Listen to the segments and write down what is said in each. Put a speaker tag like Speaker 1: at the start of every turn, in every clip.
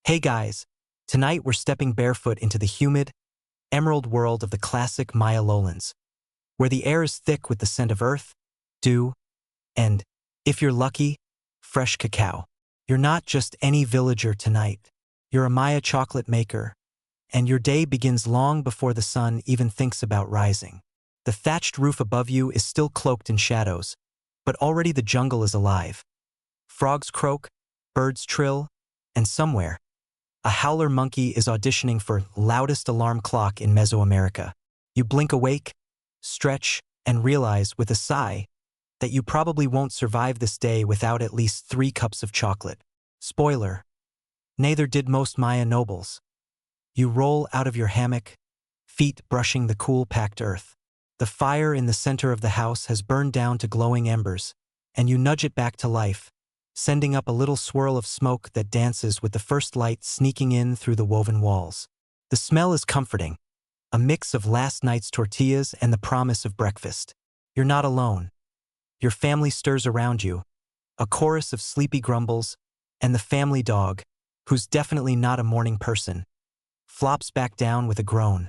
Speaker 1: Hey guys, tonight we're stepping barefoot into the humid, emerald world of the classic Maya lowlands, where the air is thick with the scent of earth, dew, and, if you're lucky, fresh cacao. You're not just any villager tonight. You're a Maya chocolate maker, and your day begins long before the sun even thinks about rising. The thatched roof above you is still cloaked in shadows, but already the jungle is alive. Frogs croak, birds trill, and somewhere, a howler monkey is auditioning for loudest alarm clock in Mesoamerica. You blink awake, stretch, and realize with a sigh that you probably won't survive this day without at least 3 cups of chocolate. Spoiler, neither did most Maya nobles. You roll out of your hammock, feet brushing the cool packed earth. The fire in the center of the house has burned down to glowing embers, and you nudge it back to life, sending up a little swirl of smoke that dances with the first light sneaking in through the woven walls. The smell is comforting, a mix of last night's tortillas and the promise of breakfast. You're not alone. Your family stirs around you, a chorus of sleepy grumbles, and the family dog, who's definitely not a morning person, flops back down with a groan.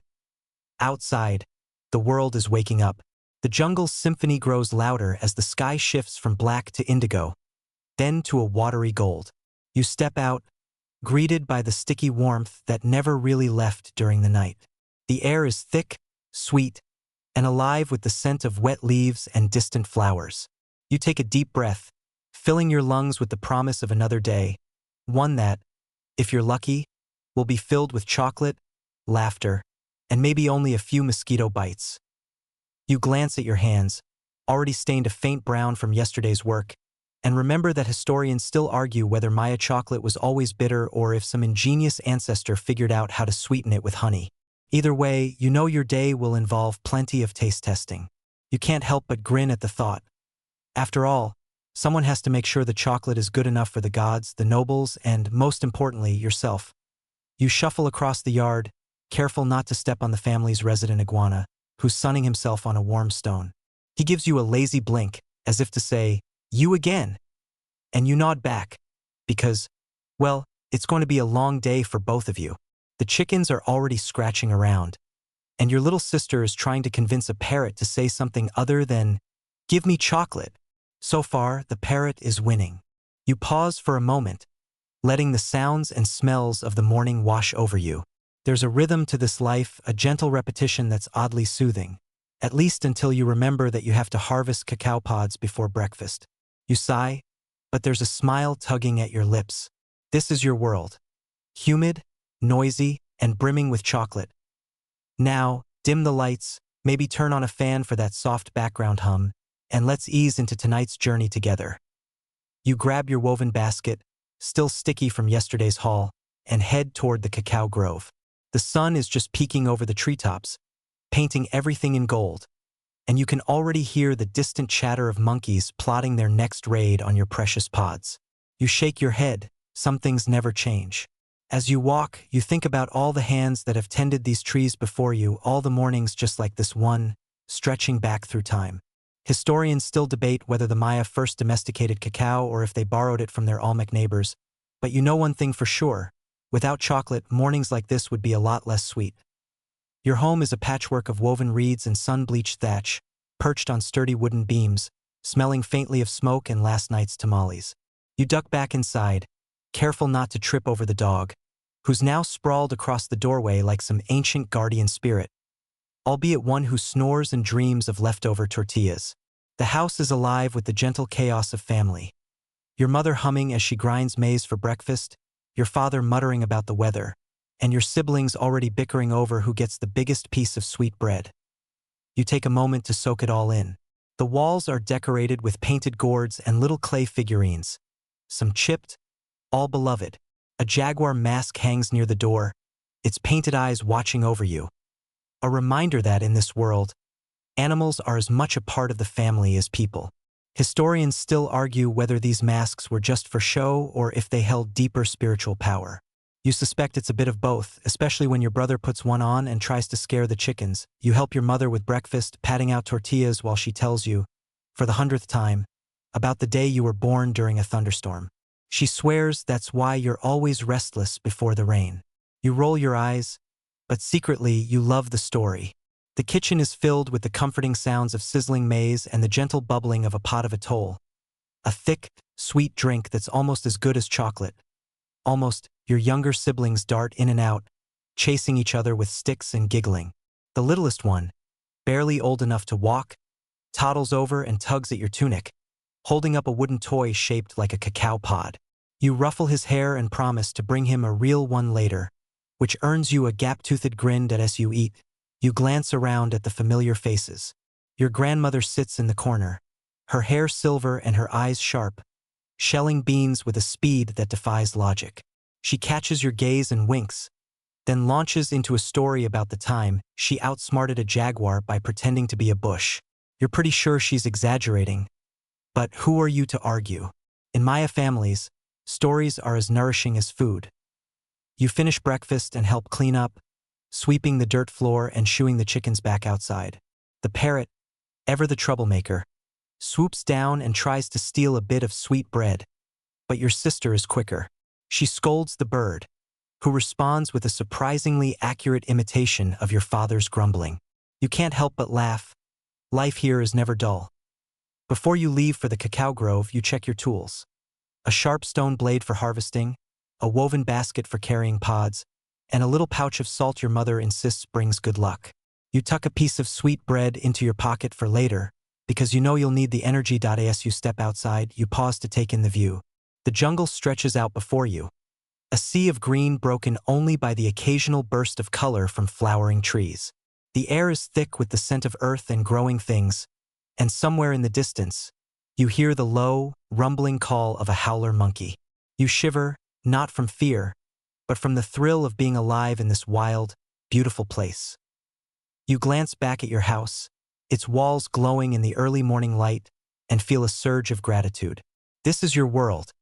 Speaker 1: Outside, the world is waking up. The jungle's symphony grows louder as the sky shifts from black to indigo, then to a watery gold. You step out, greeted by the sticky warmth that never really left during the night. The air is thick, sweet, and alive with the scent of wet leaves and distant flowers. You take a deep breath, filling your lungs with the promise of another day, one that, if you're lucky, will be filled with chocolate, laughter, and maybe only a few mosquito bites. You glance at your hands, already stained a faint brown from yesterday's work, and remember that historians still argue whether Maya chocolate was always bitter or if some ingenious ancestor figured out how to sweeten it with honey. Either way, you know your day will involve plenty of taste testing. You can't help but grin at the thought. After all, someone has to make sure the chocolate is good enough for the gods, the nobles, and, most importantly, yourself. You shuffle across the yard, careful not to step on the family's resident iguana, who's sunning himself on a warm stone. He gives you a lazy blink, as if to say, "You again?" And you nod back, because, well, it's going to be a long day for both of you. The chickens are already scratching around, and your little sister is trying to convince a parrot to say something other than, "Give me chocolate." So far, the parrot is winning. You pause for a moment, letting the sounds and smells of the morning wash over you. There's a rhythm to this life, a gentle repetition that's oddly soothing, at least until you remember that you have to harvest cacao pods before breakfast. You sigh, but there's a smile tugging at your lips. This is your world. Humid, noisy, and brimming with chocolate. Now, dim the lights, maybe turn on a fan for that soft background hum, and let's ease into tonight's journey together. You grab your woven basket, still sticky from yesterday's haul, and head toward the cacao grove. The sun is just peeking over the treetops, painting everything in gold, and you can already hear the distant chatter of monkeys plotting their next raid on your precious pods. You shake your head, some things never change. As you walk, you think about all the hands that have tended these trees before you, all the mornings just like this one, stretching back through time. Historians still debate whether the Maya first domesticated cacao or if they borrowed it from their Olmec neighbors, but you know one thing for sure: without chocolate, mornings like this would be a lot less sweet. Your home is a patchwork of woven reeds and sun-bleached thatch, perched on sturdy wooden beams, smelling faintly of smoke and last night's tamales. You duck back inside, careful not to trip over the dog, who's now sprawled across the doorway like some ancient guardian spirit, albeit one who snores and dreams of leftover tortillas. The house is alive with the gentle chaos of family. Your mother humming as she grinds maize for breakfast, your father muttering about the weather, and your siblings already bickering over who gets the biggest piece of sweet bread. You take a moment to soak it all in. The walls are decorated with painted gourds and little clay figurines, some chipped, all beloved. A jaguar mask hangs near the door, its painted eyes watching over you. A reminder that in this world, animals are as much a part of the family as people. Historians still argue whether these masks were just for show or if they held deeper spiritual power. You suspect it's a bit of both, especially when your brother puts one on and tries to scare the chickens. You help your mother with breakfast, patting out tortillas while she tells you, for the 100th time, about the day you were born during a thunderstorm. She swears that's why you're always restless before the rain. You roll your eyes, but secretly you love the story. The kitchen is filled with the comforting sounds of sizzling maize and the gentle bubbling of a pot of atoll. A thick, sweet drink that's almost as good as chocolate. Almost, your younger siblings dart in and out, chasing each other with sticks and giggling. The littlest one, barely old enough to walk, toddles over and tugs at your tunic, holding up a wooden toy shaped like a cacao pod. You ruffle his hair and promise to bring him a real one later, which earns you a gap-toothed grin as you eat. You glance around at the familiar faces. Your grandmother sits in the corner, her hair silver and her eyes sharp, shelling beans with a speed that defies logic. She catches your gaze and winks, then launches into a story about the time she outsmarted a jaguar by pretending to be a bush. You're pretty sure she's exaggerating, but who are you to argue? In Maya families, stories are as nourishing as food. You finish breakfast and help clean up, sweeping the dirt floor and shooing the chickens back outside. The parrot, ever the troublemaker, swoops down and tries to steal a bit of sweet bread, but your sister is quicker. She scolds the bird, who responds with a surprisingly accurate imitation of your father's grumbling. You can't help but laugh. Life here is never dull. Before you leave for the cacao grove, you check your tools. A sharp stone blade for harvesting, a woven basket for carrying pods, and a little pouch of salt your mother insists brings good luck. You tuck a piece of sweet bread into your pocket for later, because you know you'll need the energy. As you step outside, you pause to take in the view. The jungle stretches out before you, a sea of green broken only by the occasional burst of color from flowering trees. The air is thick with the scent of earth and growing things, and somewhere in the distance, you hear the low, rumbling call of a howler monkey. You shiver, not from fear, but from the thrill of being alive in this wild, beautiful place. You glance back at your house, its walls glowing in the early morning light, and feel a surge of gratitude. This is your world.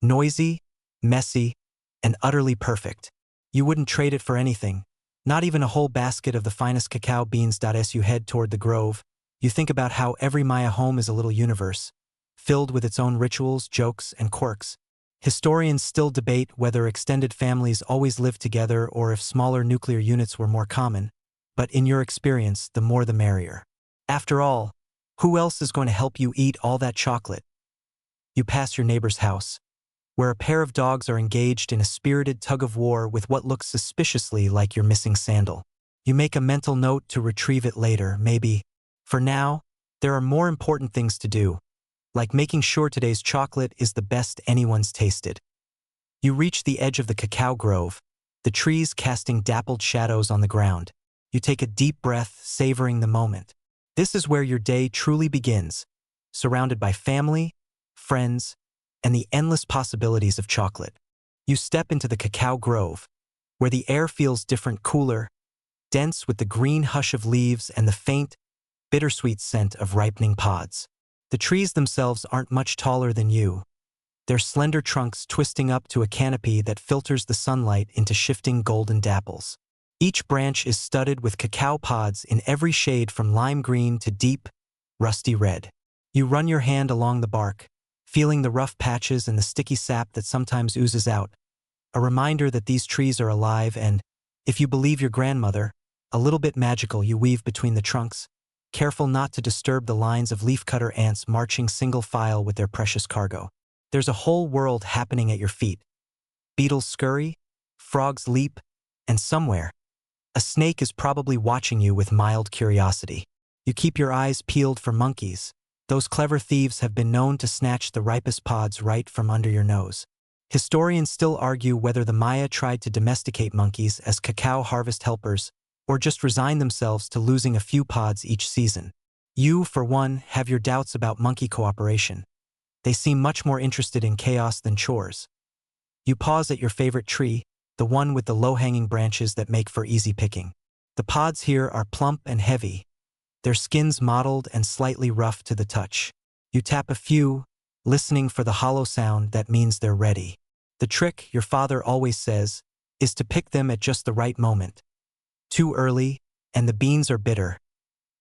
Speaker 1: Noisy, messy, and utterly perfect. You wouldn't trade it for anything, not even a whole basket of the finest cacao beans. As you head toward the grove, you think about how every Maya home is a little universe, filled with its own rituals, jokes, and quirks. Historians still debate whether extended families always lived together or if smaller nuclear units were more common, but in your experience, the more the merrier. After all, who else is going to help you eat all that chocolate? You pass your neighbor's house, where a pair of dogs are engaged in a spirited tug-of-war with what looks suspiciously like your missing sandal. You make a mental note to retrieve it later, maybe. For now, there are more important things to do, like making sure today's chocolate is the best anyone's tasted. You reach the edge of the cacao grove, the trees casting dappled shadows on the ground. You take a deep breath, savoring the moment. This is where your day truly begins, surrounded by family, friends, and the endless possibilities of chocolate. You step into the cacao grove, where the air feels different, cooler, dense with the green hush of leaves and the faint, bittersweet scent of ripening pods. The trees themselves aren't much taller than you, their slender trunks twisting up to a canopy that filters the sunlight into shifting golden dapples. Each branch is studded with cacao pods in every shade from lime green to deep, rusty red. You run your hand along the bark, feeling the rough patches and the sticky sap that sometimes oozes out, a reminder that these trees are alive and, if you believe your grandmother, a little bit magical. You weave between the trunks, careful not to disturb the lines of leafcutter ants marching single file with their precious cargo. There's a whole world happening at your feet. Beetles scurry, frogs leap, and somewhere, a snake is probably watching you with mild curiosity. You keep your eyes peeled for monkeys. Those clever thieves have been known to snatch the ripest pods right from under your nose. Historians still argue whether the Maya tried to domesticate monkeys as cacao harvest helpers or just resign themselves to losing a few pods each season. You, for one, have your doubts about monkey cooperation. They seem much more interested in chaos than chores. You pause at your favorite tree, the one with the low-hanging branches that make for easy picking. The pods here are plump and heavy, their skins mottled and slightly rough to the touch. You tap a few, listening for the hollow sound that means they're ready. The trick, your father always says, is to pick them at just the right moment. Too early, and the beans are bitter.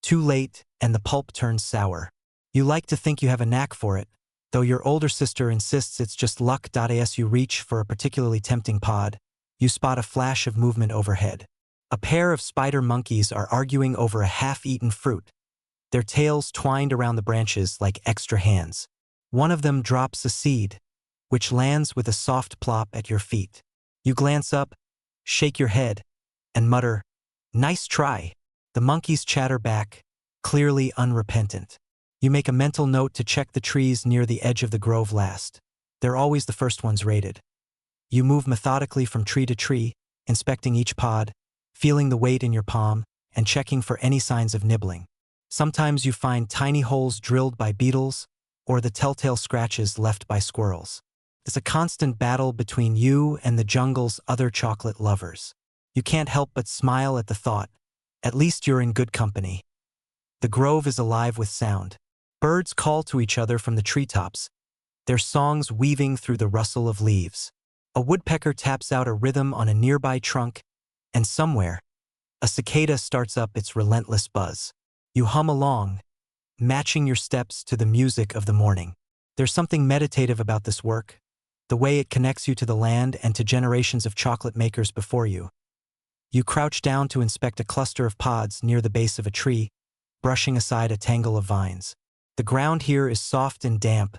Speaker 1: Too late, and the pulp turns sour. You like to think you have a knack for it, Though your older sister insists it's just luck. As you reach for a particularly tempting pod, you spot a flash of movement overhead. A pair of spider monkeys are arguing over a half-eaten fruit, their tails twined around the branches like extra hands. One of them drops a seed, which lands with a soft plop at your feet. You glance up, shake your head, and mutter, "Nice try." The monkeys chatter back, clearly unrepentant. You make a mental note to check the trees near the edge of the grove last. They're always the first ones rated. You move methodically from tree to tree, inspecting each pod, feeling the weight in your palm, and checking for any signs of nibbling. Sometimes you find tiny holes drilled by beetles, or the telltale scratches left by squirrels. It's a constant battle between you and the jungle's other chocolate lovers. You can't help but smile at the thought, at least you're in good company. The grove is alive with sound. Birds call to each other from the treetops, their songs weaving through the rustle of leaves. A woodpecker taps out a rhythm on a nearby trunk, and somewhere, a cicada starts up its relentless buzz. You hum along, matching your steps to the music of the morning. There's something meditative about this work, the way it connects you to the land and to generations of chocolate makers before you. You crouch down to inspect a cluster of pods near the base of a tree, brushing aside a tangle of vines. The ground here is soft and damp,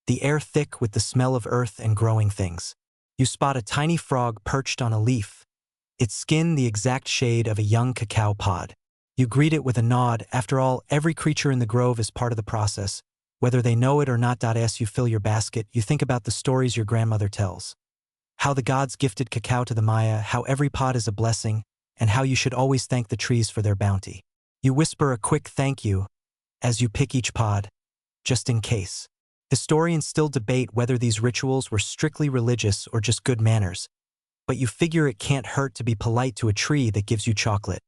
Speaker 1: the air thick with the smell of earth and growing things. You spot a tiny frog perched on a leaf, its skin the exact shade of a young cacao pod. You greet it with a nod. After all, every creature in the grove is part of the process, whether they know it or not. As you fill your basket, you think about the stories your grandmother tells. How the gods gifted cacao to the Maya, how every pod is a blessing, and how you should always thank the trees for their bounty. You whisper a quick thank you as you pick each pod, just in case. Historians still debate whether these rituals were strictly religious or just good manners, but you figure it can't hurt to be polite to a tree that gives you chocolate.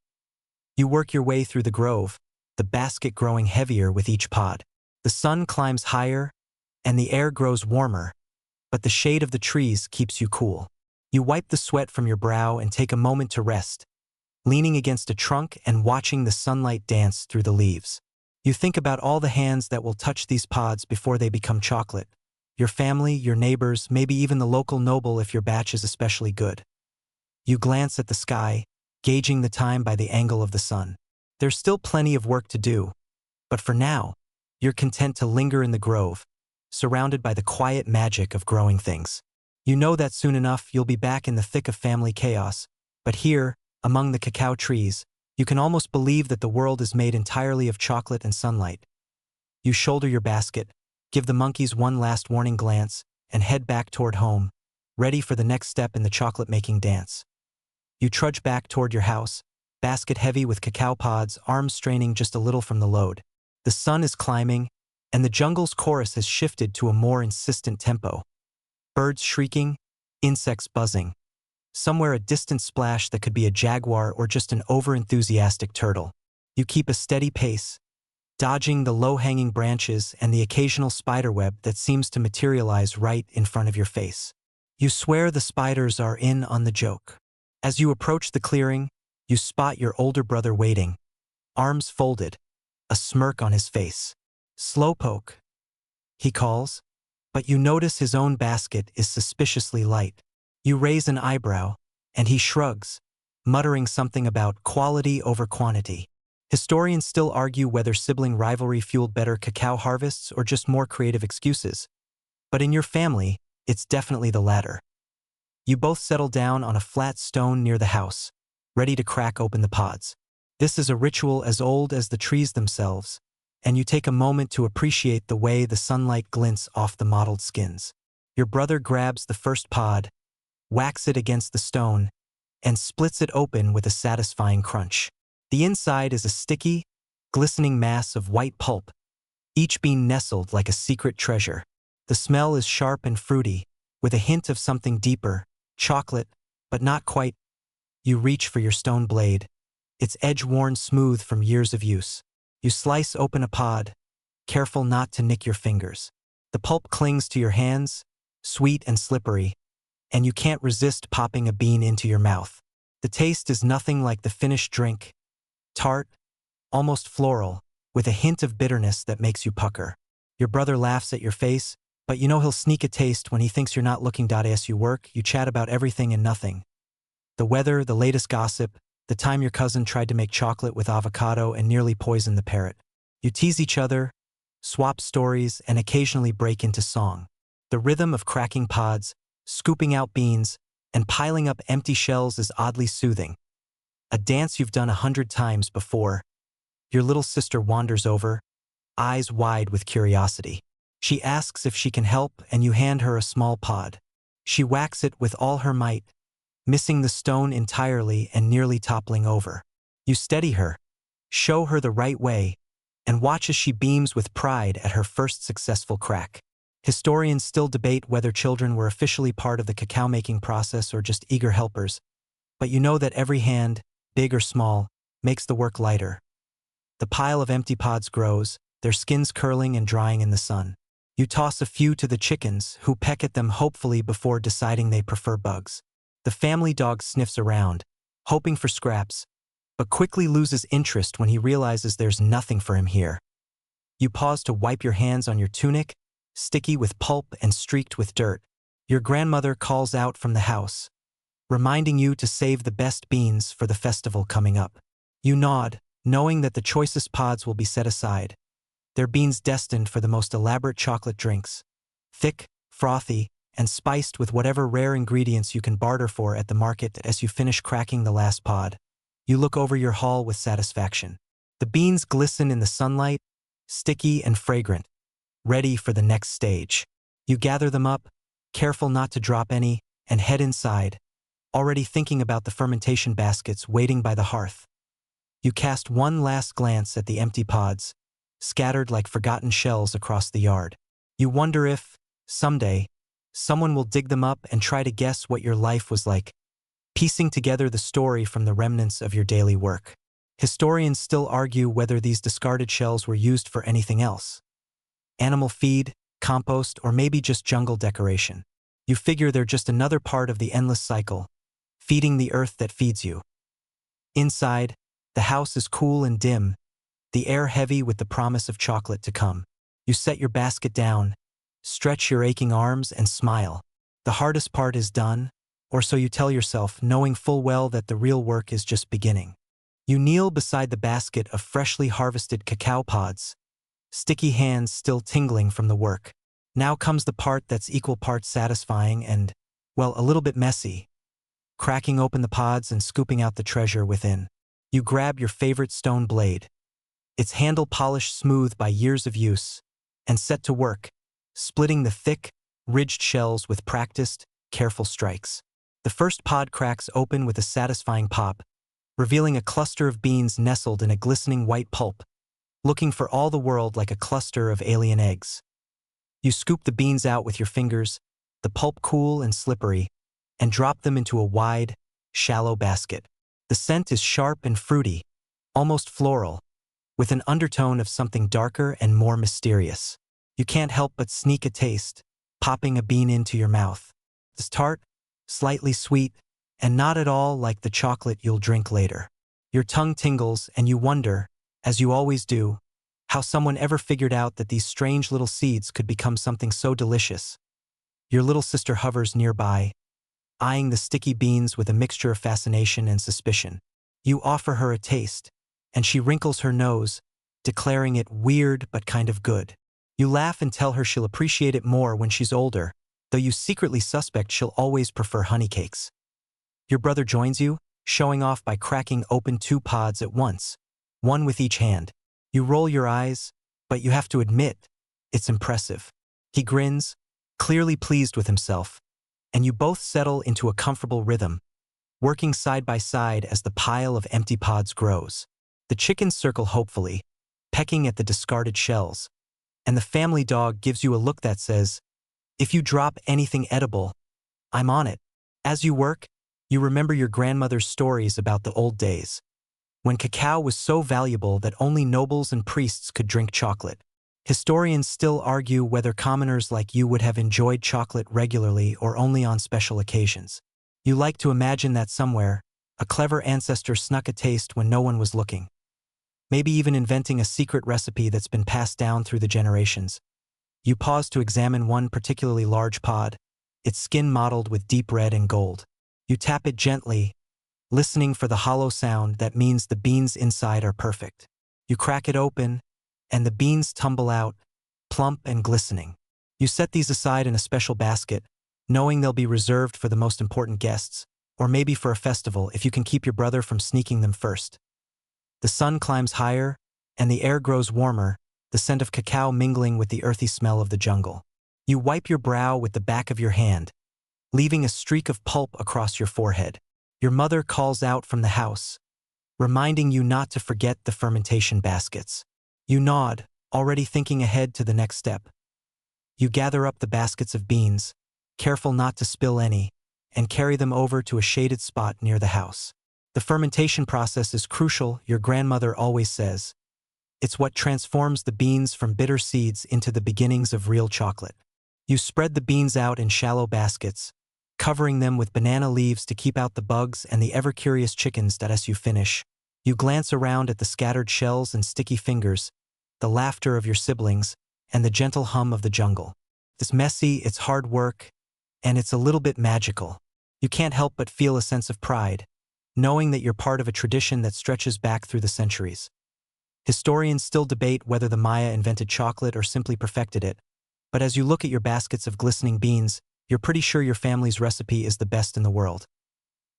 Speaker 1: You work your way through the grove, the basket growing heavier with each pod. The sun climbs higher, and the air grows warmer, but the shade of the trees keeps you cool. You wipe the sweat from your brow and take a moment to rest, leaning against a trunk and watching the sunlight dance through the leaves. You think about all the hands that will touch these pods before they become chocolate. Your family, your neighbors, maybe even the local noble if your batch is especially good. You glance at the sky, gauging the time by the angle of the sun. There's still plenty of work to do, but for now, you're content to linger in the grove, surrounded by the quiet magic of growing things. You know that soon enough you'll be back in the thick of family chaos, but here, among the cacao trees, you can almost believe that the world is made entirely of chocolate and sunlight. You shoulder your basket, give the monkeys one last warning glance, and head back toward home, ready for the next step in the chocolate-making dance. You trudge back toward your house, basket heavy with cacao pods, arms straining just a little from the load. The sun is climbing, and the jungle's chorus has shifted to a more insistent tempo. Birds shrieking, insects buzzing. Somewhere a distant splash that could be a jaguar or just an over-enthusiastic turtle. You keep a steady pace, dodging the low-hanging branches and the occasional spiderweb that seems to materialize right in front of your face. You swear the spiders are in on the joke. As you approach the clearing, you spot your older brother waiting, arms folded, a smirk on his face. "Slowpoke," he calls, but you notice his own basket is suspiciously light. You raise an eyebrow, and he shrugs, muttering something about quality over quantity. Historians still argue whether sibling rivalry fueled better cacao harvests or just more creative excuses. But in your family, it's definitely the latter. You both settle down on a flat stone near the house, ready to crack open the pods. This is a ritual as old as the trees themselves, and you take a moment to appreciate the way the sunlight glints off the mottled skins. Your brother grabs the first pod, whacks it against the stone, and splits it open with a satisfying crunch. The inside is a sticky, glistening mass of white pulp, each bean nestled like a secret treasure. The smell is sharp and fruity, with a hint of something deeper, chocolate, but not quite. You reach for your stone blade, its edge worn smooth from years of use. You slice open a pod, careful not to nick your fingers. The pulp clings to your hands, sweet and slippery, and you can't resist popping a bean into your mouth. The taste is nothing like the finished drink, tart, almost floral, with a hint of bitterness that makes you pucker. Your brother laughs at your face, but you know he'll sneak a taste when he thinks you're not looking. As you work, you chat about everything and nothing. The weather, the latest gossip, the time your cousin tried to make chocolate with avocado and nearly poisoned the parrot. You tease each other, swap stories, and occasionally break into song. The rhythm of cracking pods, scooping out beans, and piling up empty shells is oddly soothing. A dance you've done 100 times before. Your little sister wanders over, eyes wide with curiosity. She asks if she can help, and you hand her a small pod. She whacks it with all her might, missing the stone entirely and nearly toppling over. You steady her, show her the right way, and watch as she beams with pride at her first successful crack. Historians still debate whether children were officially part of the cacao-making process or just eager helpers, but you know that every hand, big or small, makes the work lighter. The pile of empty pods grows, their skins curling and drying in the sun. You toss a few to the chickens, who peck at them hopefully before deciding they prefer bugs. The family dog sniffs around, hoping for scraps, but quickly loses interest when he realizes there's nothing for him here. You pause to wipe your hands on your tunic, sticky with pulp and streaked with dirt. Your grandmother calls out from the house, reminding you to save the best beans for the festival coming up. You nod, knowing that the choicest pods will be set aside. They're beans destined for the most elaborate chocolate drinks, thick, frothy, and spiced with whatever rare ingredients you can barter for at the market. As you finish cracking the last pod, you look over your haul with satisfaction. The beans glisten in the sunlight, sticky and fragrant, ready for the next stage. You gather them up, careful not to drop any, and head inside, already thinking about the fermentation baskets waiting by the hearth. You cast one last glance at the empty pods, scattered like forgotten shells across the yard. You wonder if, someday, someone will dig them up and try to guess what your life was like, piecing together the story from the remnants of your daily work. Historians still argue whether these discarded shells were used for anything else. Animal feed, compost, or maybe just jungle decoration. You figure they're just another part of the endless cycle, feeding the earth that feeds you. Inside, the house is cool and dim, the air heavy with the promise of chocolate to come. You set your basket down, stretch your aching arms, and smile. The hardest part is done, or so you tell yourself, knowing full well that the real work is just beginning. You kneel beside the basket of freshly harvested cacao pods, sticky hands still tingling from the work. Now comes the part that's equal parts satisfying and, well, a little bit messy. Cracking open the pods and scooping out the treasure within. You grab your favorite stone blade, its handle polished smooth by years of use, and set to work, splitting the thick, ridged shells with practiced, careful strikes. The first pod cracks open with a satisfying pop, revealing a cluster of beans nestled in a glistening white pulp, looking for all the world like a cluster of alien eggs. You scoop the beans out with your fingers, the pulp cool and slippery, and drop them into a wide, shallow basket. The scent is sharp and fruity, almost floral, with an undertone of something darker and more mysterious. You can't help but sneak a taste, popping a bean into your mouth. It's tart, slightly sweet, and not at all like the chocolate you'll drink later. Your tongue tingles and you wonder, as you always do, how someone ever figured out that these strange little seeds could become something so delicious. Your little sister hovers nearby, eyeing the sticky beans with a mixture of fascination and suspicion. You offer her a taste, and she wrinkles her nose, declaring it weird but kind of good. You laugh and tell her she'll appreciate it more when she's older, though you secretly suspect she'll always prefer honey cakes. Your brother joins you, showing off by cracking open 2 pods at once, one with each hand. You roll your eyes, but you have to admit, it's impressive. He grins, clearly pleased with himself, and you both settle into a comfortable rhythm, working side by side as the pile of empty pods grows. The chickens circle hopefully, pecking at the discarded shells, and the family dog gives you a look that says, "If you drop anything edible, I'm on it." As you work, you remember your grandmother's stories about the old days, when cacao was so valuable that only nobles and priests could drink chocolate. Historians still argue whether commoners like you would have enjoyed chocolate regularly or only on special occasions. You like to imagine that somewhere, a clever ancestor snuck a taste when no one was looking, maybe even inventing a secret recipe that's been passed down through the generations. You pause to examine one particularly large pod, its skin mottled with deep red and gold. You tap it gently, listening for the hollow sound that means the beans inside are perfect. You crack it open, and the beans tumble out, plump and glistening. You set these aside in a special basket, knowing they'll be reserved for the most important guests, or maybe for a festival if you can keep your brother from sneaking them first. The sun climbs higher, and the air grows warmer, the scent of cacao mingling with the earthy smell of the jungle. You wipe your brow with the back of your hand, leaving a streak of pulp across your forehead. Your mother calls out from the house, reminding you not to forget the fermentation baskets. You nod, already thinking ahead to the next step. You gather up the baskets of beans, careful not to spill any, and carry them over to a shaded spot near the house. The fermentation process is crucial, your grandmother always says. It's what transforms the beans from bitter seeds into the beginnings of real chocolate. You spread the beans out in shallow baskets, covering them with banana leaves to keep out the bugs and the ever-curious chickens that as you finish. You glance around at the scattered shells and sticky fingers, the laughter of your siblings, and the gentle hum of the jungle. It's messy, it's hard work, and it's a little bit magical. You can't help but feel a sense of pride, knowing that you're part of a tradition that stretches back through the centuries. Historians still debate whether the Maya invented chocolate or simply perfected it, but as you look at your baskets of glistening beans, you're pretty sure your family's recipe is the best in the world.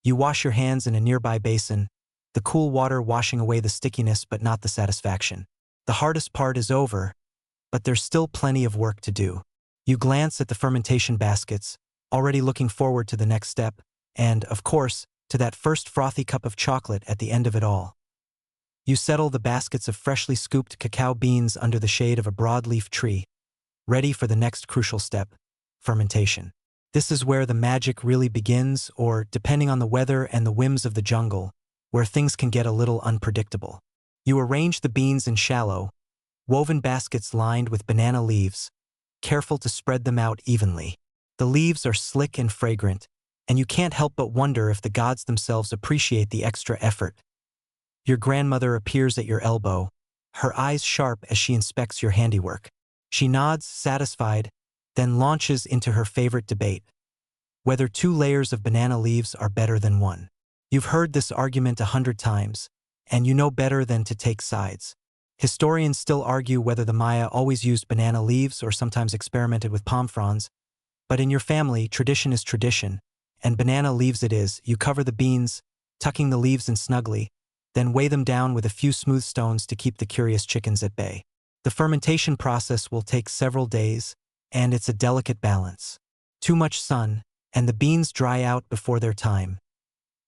Speaker 1: You wash your hands in a nearby basin, the cool water washing away the stickiness but not the satisfaction. The hardest part is over, but there's still plenty of work to do. You glance at the fermentation baskets, already looking forward to the next step, and, of course, to that first frothy cup of chocolate at the end of it all. You settle the baskets of freshly scooped cacao beans under the shade of a broadleaf tree, ready for the next crucial step, fermentation. This is where the magic really begins, or, depending on the weather and the whims of the jungle, where things can get a little unpredictable. You arrange the beans in shallow, woven baskets lined with banana leaves, careful to spread them out evenly. The leaves are slick and fragrant, and you can't help but wonder if the gods themselves appreciate the extra effort. Your grandmother appears at your elbow, her eyes sharp as she inspects your handiwork. She nods, satisfied, then launches into her favorite debate: whether 2 layers of banana leaves are better than 1. You've heard this argument 100 times, and you know better than to take sides. Historians still argue whether the Maya always used banana leaves or sometimes experimented with palm fronds, but in your family, tradition is tradition, and banana leaves it is. You cover the beans, tucking the leaves in snugly, then weigh them down with a few smooth stones to keep the curious chickens at bay. The fermentation process will take several days, and it's a delicate balance. Too much sun, and the beans dry out before their time.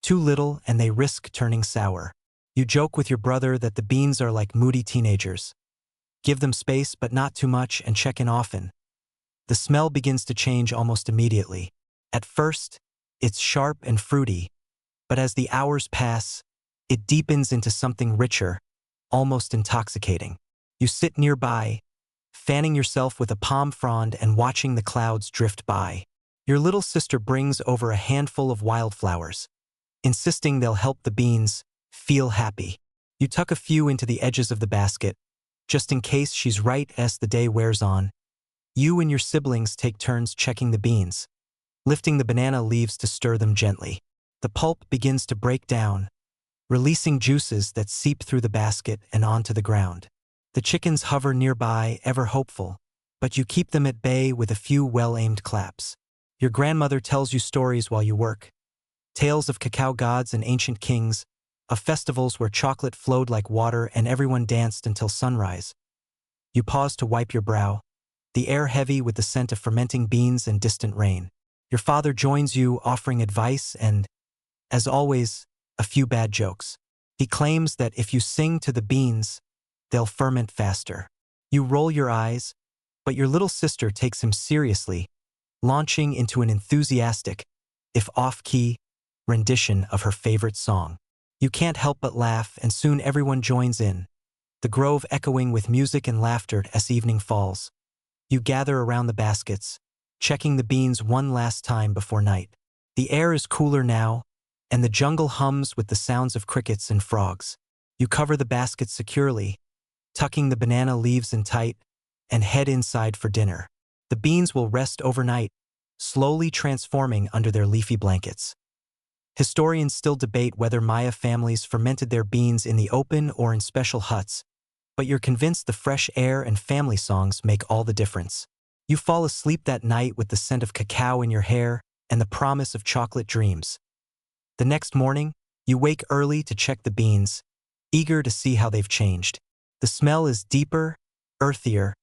Speaker 1: Too little, and they risk turning sour. You joke with your brother that the beans are like moody teenagers. Give them space, but not too much, and check in often. The smell begins to change almost immediately. At first, it's sharp and fruity, but as the hours pass, it deepens into something richer, almost intoxicating. You sit nearby, fanning yourself with a palm frond and watching the clouds drift by. Your little sister brings over a handful of wildflowers, insisting they'll help the beans feel happy. You tuck a few into the edges of the basket, just in case she's right as the day wears on. You and your siblings take turns checking the beans, lifting the banana leaves to stir them gently. The pulp begins to break down, releasing juices that seep through the basket and onto the ground. The chickens hover nearby, ever hopeful, but you keep them at bay with a few well-aimed claps. Your grandmother tells you stories while you work, tales of cacao gods and ancient kings, of festivals where chocolate flowed like water and everyone danced until sunrise. You pause to wipe your brow, the air heavy with the scent of fermenting beans and distant rain. Your father joins you, offering advice and, as always, a few bad jokes. He claims that if you sing to the beans, they'll ferment faster. You roll your eyes, but your little sister takes him seriously, launching into an enthusiastic, if off-key, rendition of her favorite song. You can't help but laugh, and soon everyone joins in, the grove echoing with music and laughter as evening falls. You gather around the baskets, checking the beans one last time before night. The air is cooler now, and the jungle hums with the sounds of crickets and frogs. You cover the baskets securely, tucking the banana leaves in tight, and head inside for dinner. The beans will rest overnight, slowly transforming under their leafy blankets. Historians still debate whether Maya families fermented their beans in the open or in special huts, but you're convinced the fresh air and family songs make all the difference. You fall asleep that night with the scent of cacao in your hair and the promise of chocolate dreams. The next morning, you wake early to check the beans, eager to see how they've changed. The smell is deeper, earthier,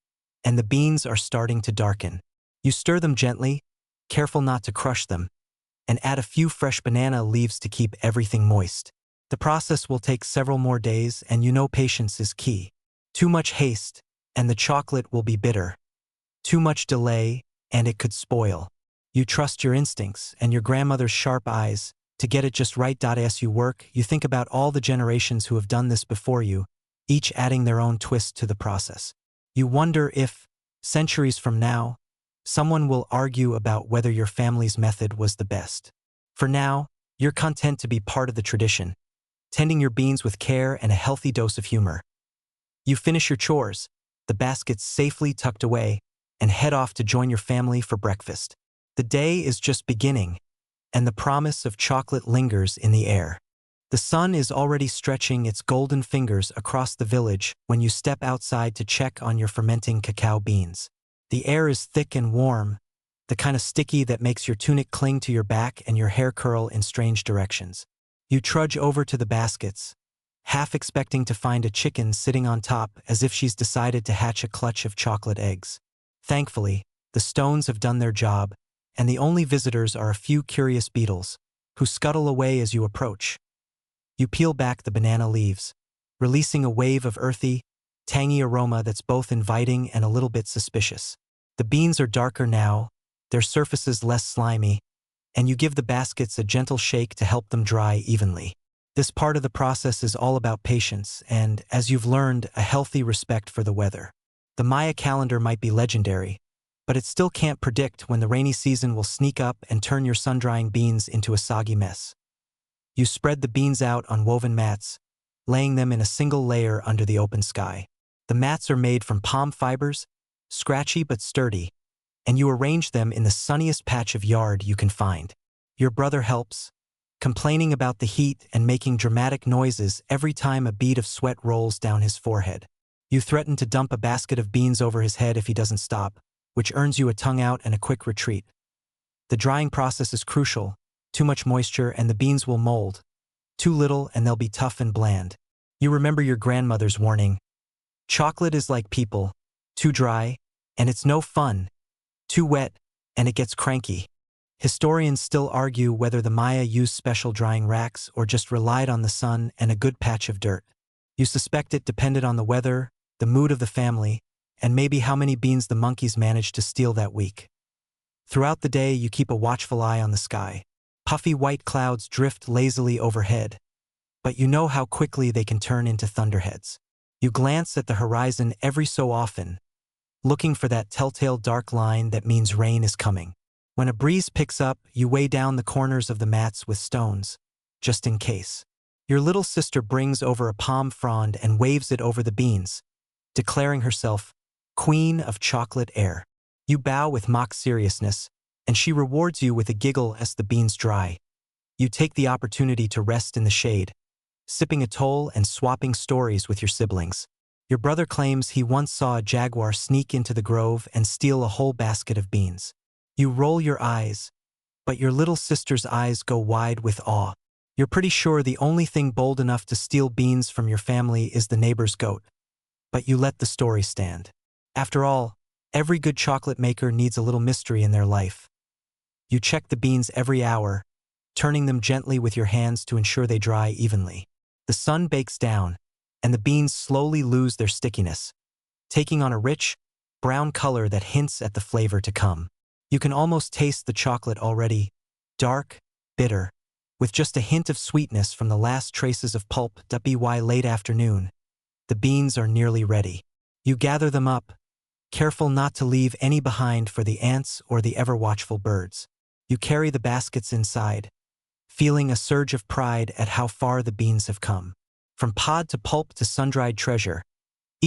Speaker 1: and the beans are starting to darken. You stir them gently, careful not to crush them, and add a few fresh banana leaves to keep everything moist. The process will take several more days, and you know patience is key. Too much haste, and the chocolate will be bitter. Too much delay, and it could spoil. You trust your instincts and your grandmother's sharp eyes to get it just right. As you work, you think about all the generations who have done this before you, each adding their own twist to the process. You wonder if, centuries from now, someone will argue about whether your family's method was the best. For now, you're content to be part of the tradition, tending your beans with care and a healthy dose of humor. You finish your chores, the baskets safely tucked away, and head off to join your family for breakfast. The day is just beginning, and the promise of chocolate lingers in the air. The sun is already stretching its golden fingers across the village when you step outside to check on your fermenting cacao beans. The air is thick and warm, the kind of sticky that makes your tunic cling to your back and your hair curl in strange directions. You trudge over to the baskets, half expecting to find a chicken sitting on top as if she's decided to hatch a clutch of chocolate eggs. Thankfully, the stones have done their job, and the only visitors are a few curious beetles, who scuttle away as you approach. You peel back the banana leaves, releasing a wave of earthy, tangy aroma that's both inviting and a little bit suspicious. The beans are darker now, their surfaces less slimy, and you give the baskets a gentle shake to help them dry evenly. This part of the process is all about patience and, as you've learned, a healthy respect for the weather. The Maya calendar might be legendary, but it still can't predict when the rainy season will sneak up and turn your sun-drying beans into a soggy mess. You spread the beans out on woven mats, laying them in a single layer under the open sky. The mats are made from palm fibers, scratchy but sturdy, and you arrange them in the sunniest patch of yard you can find. Your brother helps, complaining about the heat and making dramatic noises every time a bead of sweat rolls down his forehead. You threaten to dump a basket of beans over his head if he doesn't stop, which earns you a tongue out and a quick retreat. The drying process is crucial. Too much moisture and the beans will mold. Too little and they'll be tough and bland. You remember your grandmother's warning. Chocolate is like people. Too dry, and it's no fun. Too wet, and it gets cranky. Historians still argue whether the Maya used special drying racks or just relied on the sun and a good patch of dirt. You suspect it depended on the weather, the mood of the family, and maybe how many beans the monkeys managed to steal that week. Throughout the day, you keep a watchful eye on the sky. Puffy white clouds drift lazily overhead, but you know how quickly they can turn into thunderheads. You glance at the horizon every so often, looking for that telltale dark line that means rain is coming. When a breeze picks up, you weigh down the corners of the mats with stones, just in case. Your little sister brings over a palm frond and waves it over the beans, declaring herself Queen of Chocolate Air. You bow with mock seriousness, and she rewards you with a giggle as the beans dry. You take the opportunity to rest in the shade, sipping a toll and swapping stories with your siblings. Your brother claims he once saw a jaguar sneak into the grove and steal a whole basket of beans. You roll your eyes, but your little sister's eyes go wide with awe. You're pretty sure the only thing bold enough to steal beans from your family is the neighbor's goat, but you let the story stand. After all, every good chocolate maker needs a little mystery in their life. You check the beans every hour, turning them gently with your hands to ensure they dry evenly. The sun bakes down, and the beans slowly lose their stickiness, taking on a rich, brown color that hints at the flavor to come. You can almost taste the chocolate already, dark, bitter, with just a hint of sweetness from the last traces of pulp. By late afternoon, the beans are nearly ready. You gather them up, careful not to leave any behind for the ants or the ever-watchful birds. You carry the baskets inside, feeling a surge of pride at how far the beans have come. From pod to pulp to sun-dried treasure,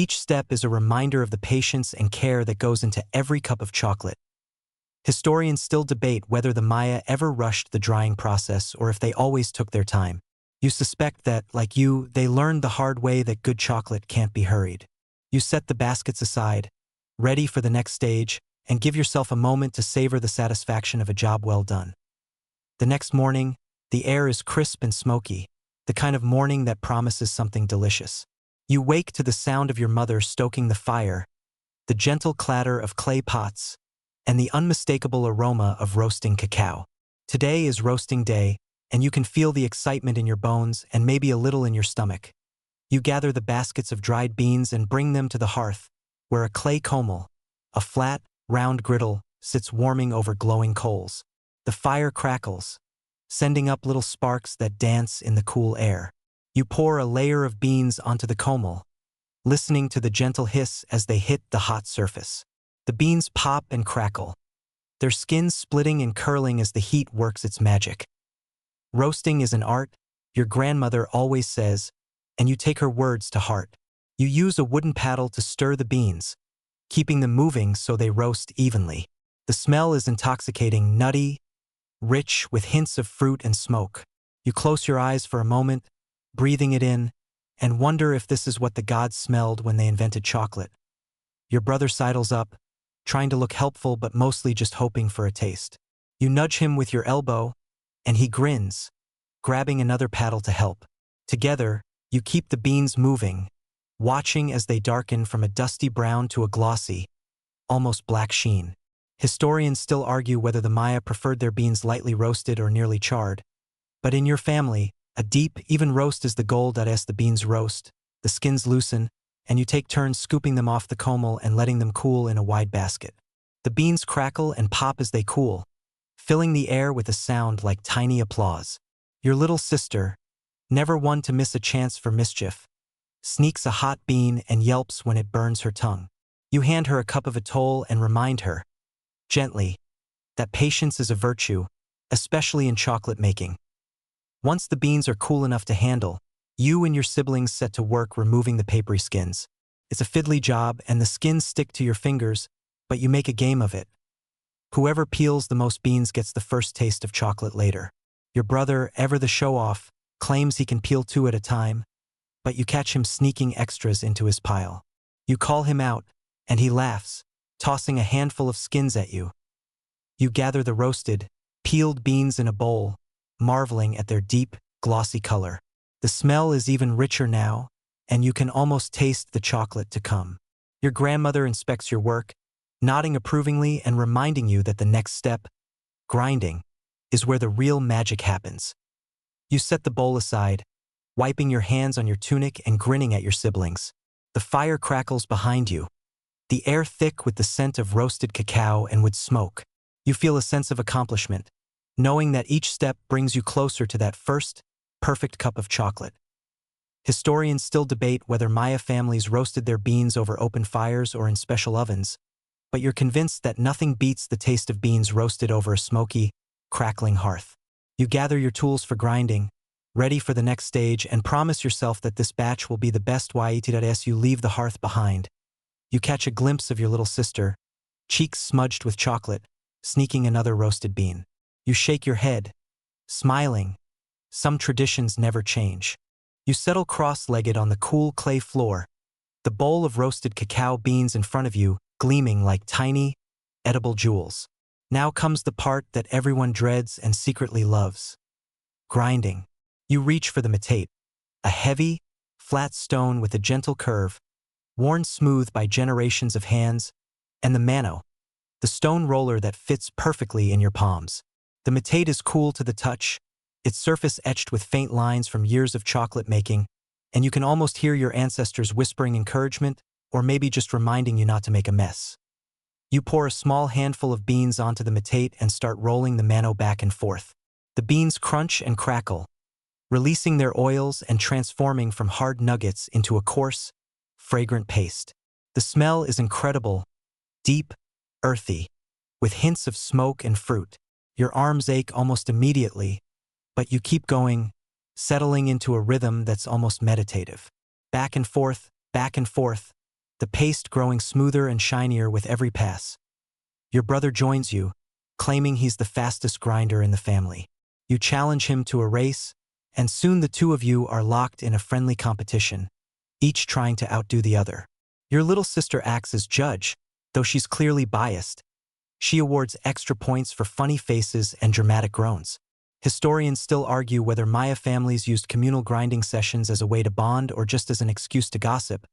Speaker 1: Each step is a reminder of the patience and care that goes into every cup of chocolate. Historians still debate whether the Maya ever rushed the drying process or if they always took their time. You suspect that, like you, they learned the hard way that good chocolate can't be hurried. You set the baskets aside, ready for the next stage, and give yourself a moment to savor the satisfaction of a job well done. The next morning, the air is crisp and smoky, the kind of morning that promises something delicious. You wake to the sound of your mother stoking the fire, the gentle clatter of clay pots, and the unmistakable aroma of roasting cacao. Today is roasting day, and you can feel the excitement in your bones and maybe a little in your stomach. You gather the baskets of dried beans and bring them to the hearth, where a clay comel, a flat, round griddle, sits warming over glowing coals. The fire crackles, sending up little sparks that dance in the cool air. You pour a layer of beans onto the comel, listening to the gentle hiss as they hit the hot surface. The beans pop and crackle, their skins splitting and curling as the heat works its magic. Roasting is an art, your grandmother always says, and you take her words to heart. You use a wooden paddle to stir the beans, keeping them moving so they roast evenly. The smell is intoxicating, nutty, rich with hints of fruit and smoke. You close your eyes for a moment, breathing it in, and wonder if this is what the gods smelled when they invented chocolate. Your brother sidles up, trying to look helpful but mostly just hoping for a taste. You nudge him with your elbow, and he grins, grabbing another paddle to help. Together, you keep the beans moving, watching as they darken from a dusty brown to a glossy, almost black sheen. Historians still argue whether the Maya preferred their beans lightly roasted or nearly charred. But in your family, a deep, even roast is the goal. As the beans roast, the skins loosen, and you take turns scooping them off the comel and letting them cool in a wide basket. The beans crackle and pop as they cool, filling the air with a sound like tiny applause. Your little sister, never one to miss a chance for mischief, sneaks a hot bean and yelps when it burns her tongue. You hand her a cup of atoll and remind her, gently, that patience is a virtue, especially in chocolate making. Once the beans are cool enough to handle, you and your siblings set to work removing the papery skins. It's a fiddly job and the skins stick to your fingers, but you make a game of it. Whoever peels the most beans gets the first taste of chocolate later. Your brother, ever the show-off, claims he can peel 2 at a time, but you catch him sneaking extras into his pile. You call him out, and he laughs, tossing a handful of skins at you. You gather the roasted, peeled beans in a bowl, marveling at their deep, glossy color. The smell is even richer now, and you can almost taste the chocolate to come. Your grandmother inspects your work, nodding approvingly and reminding you that the next step, grinding, is where the real magic happens. You set the bowl aside, wiping your hands on your tunic and grinning at your siblings. The fire crackles behind you, the air thick with the scent of roasted cacao and wood smoke. You feel a sense of accomplishment, knowing that each step brings you closer to that first, perfect cup of chocolate. Historians still debate whether Maya families roasted their beans over open fires or in special ovens, but you're convinced that nothing beats the taste of beans roasted over a smoky, crackling hearth. You gather your tools for grinding, ready for the next stage, and promise yourself that this batch will be the best. As you leave the hearth behind, you catch a glimpse of your little sister, cheeks smudged with chocolate, sneaking another roasted bean. You shake your head, smiling. Some traditions never change. You settle cross-legged on the cool clay floor, the bowl of roasted cacao beans in front of you, gleaming like tiny, edible jewels. Now comes the part that everyone dreads and secretly loves. Grinding. You reach for the metate, a heavy, flat stone with a gentle curve, worn smooth by generations of hands, and the mano, the stone roller that fits perfectly in your palms. The metate is cool to the touch, its surface etched with faint lines from years of chocolate making, and you can almost hear your ancestors whispering encouragement, or maybe just reminding you not to make a mess. You pour a small handful of beans onto the metate and start rolling the mano back and forth. The beans crunch and crackle, releasing their oils and transforming from hard nuggets into a coarse, fragrant paste. The smell is incredible, deep, earthy, with hints of smoke and fruit. Your arms ache almost immediately, but you keep going, settling into a rhythm that's almost meditative. Back and forth, the paste growing smoother and shinier with every pass. Your brother joins you, claiming he's the fastest grinder in the family. You challenge him to a race, and soon the two of you are locked in a friendly competition, each trying to outdo the other. Your little sister acts as judge, though she's clearly biased. She awards extra points for funny faces and dramatic groans. Historians still argue whether Maya families used communal grinding sessions as a way to bond or just as an excuse to gossip.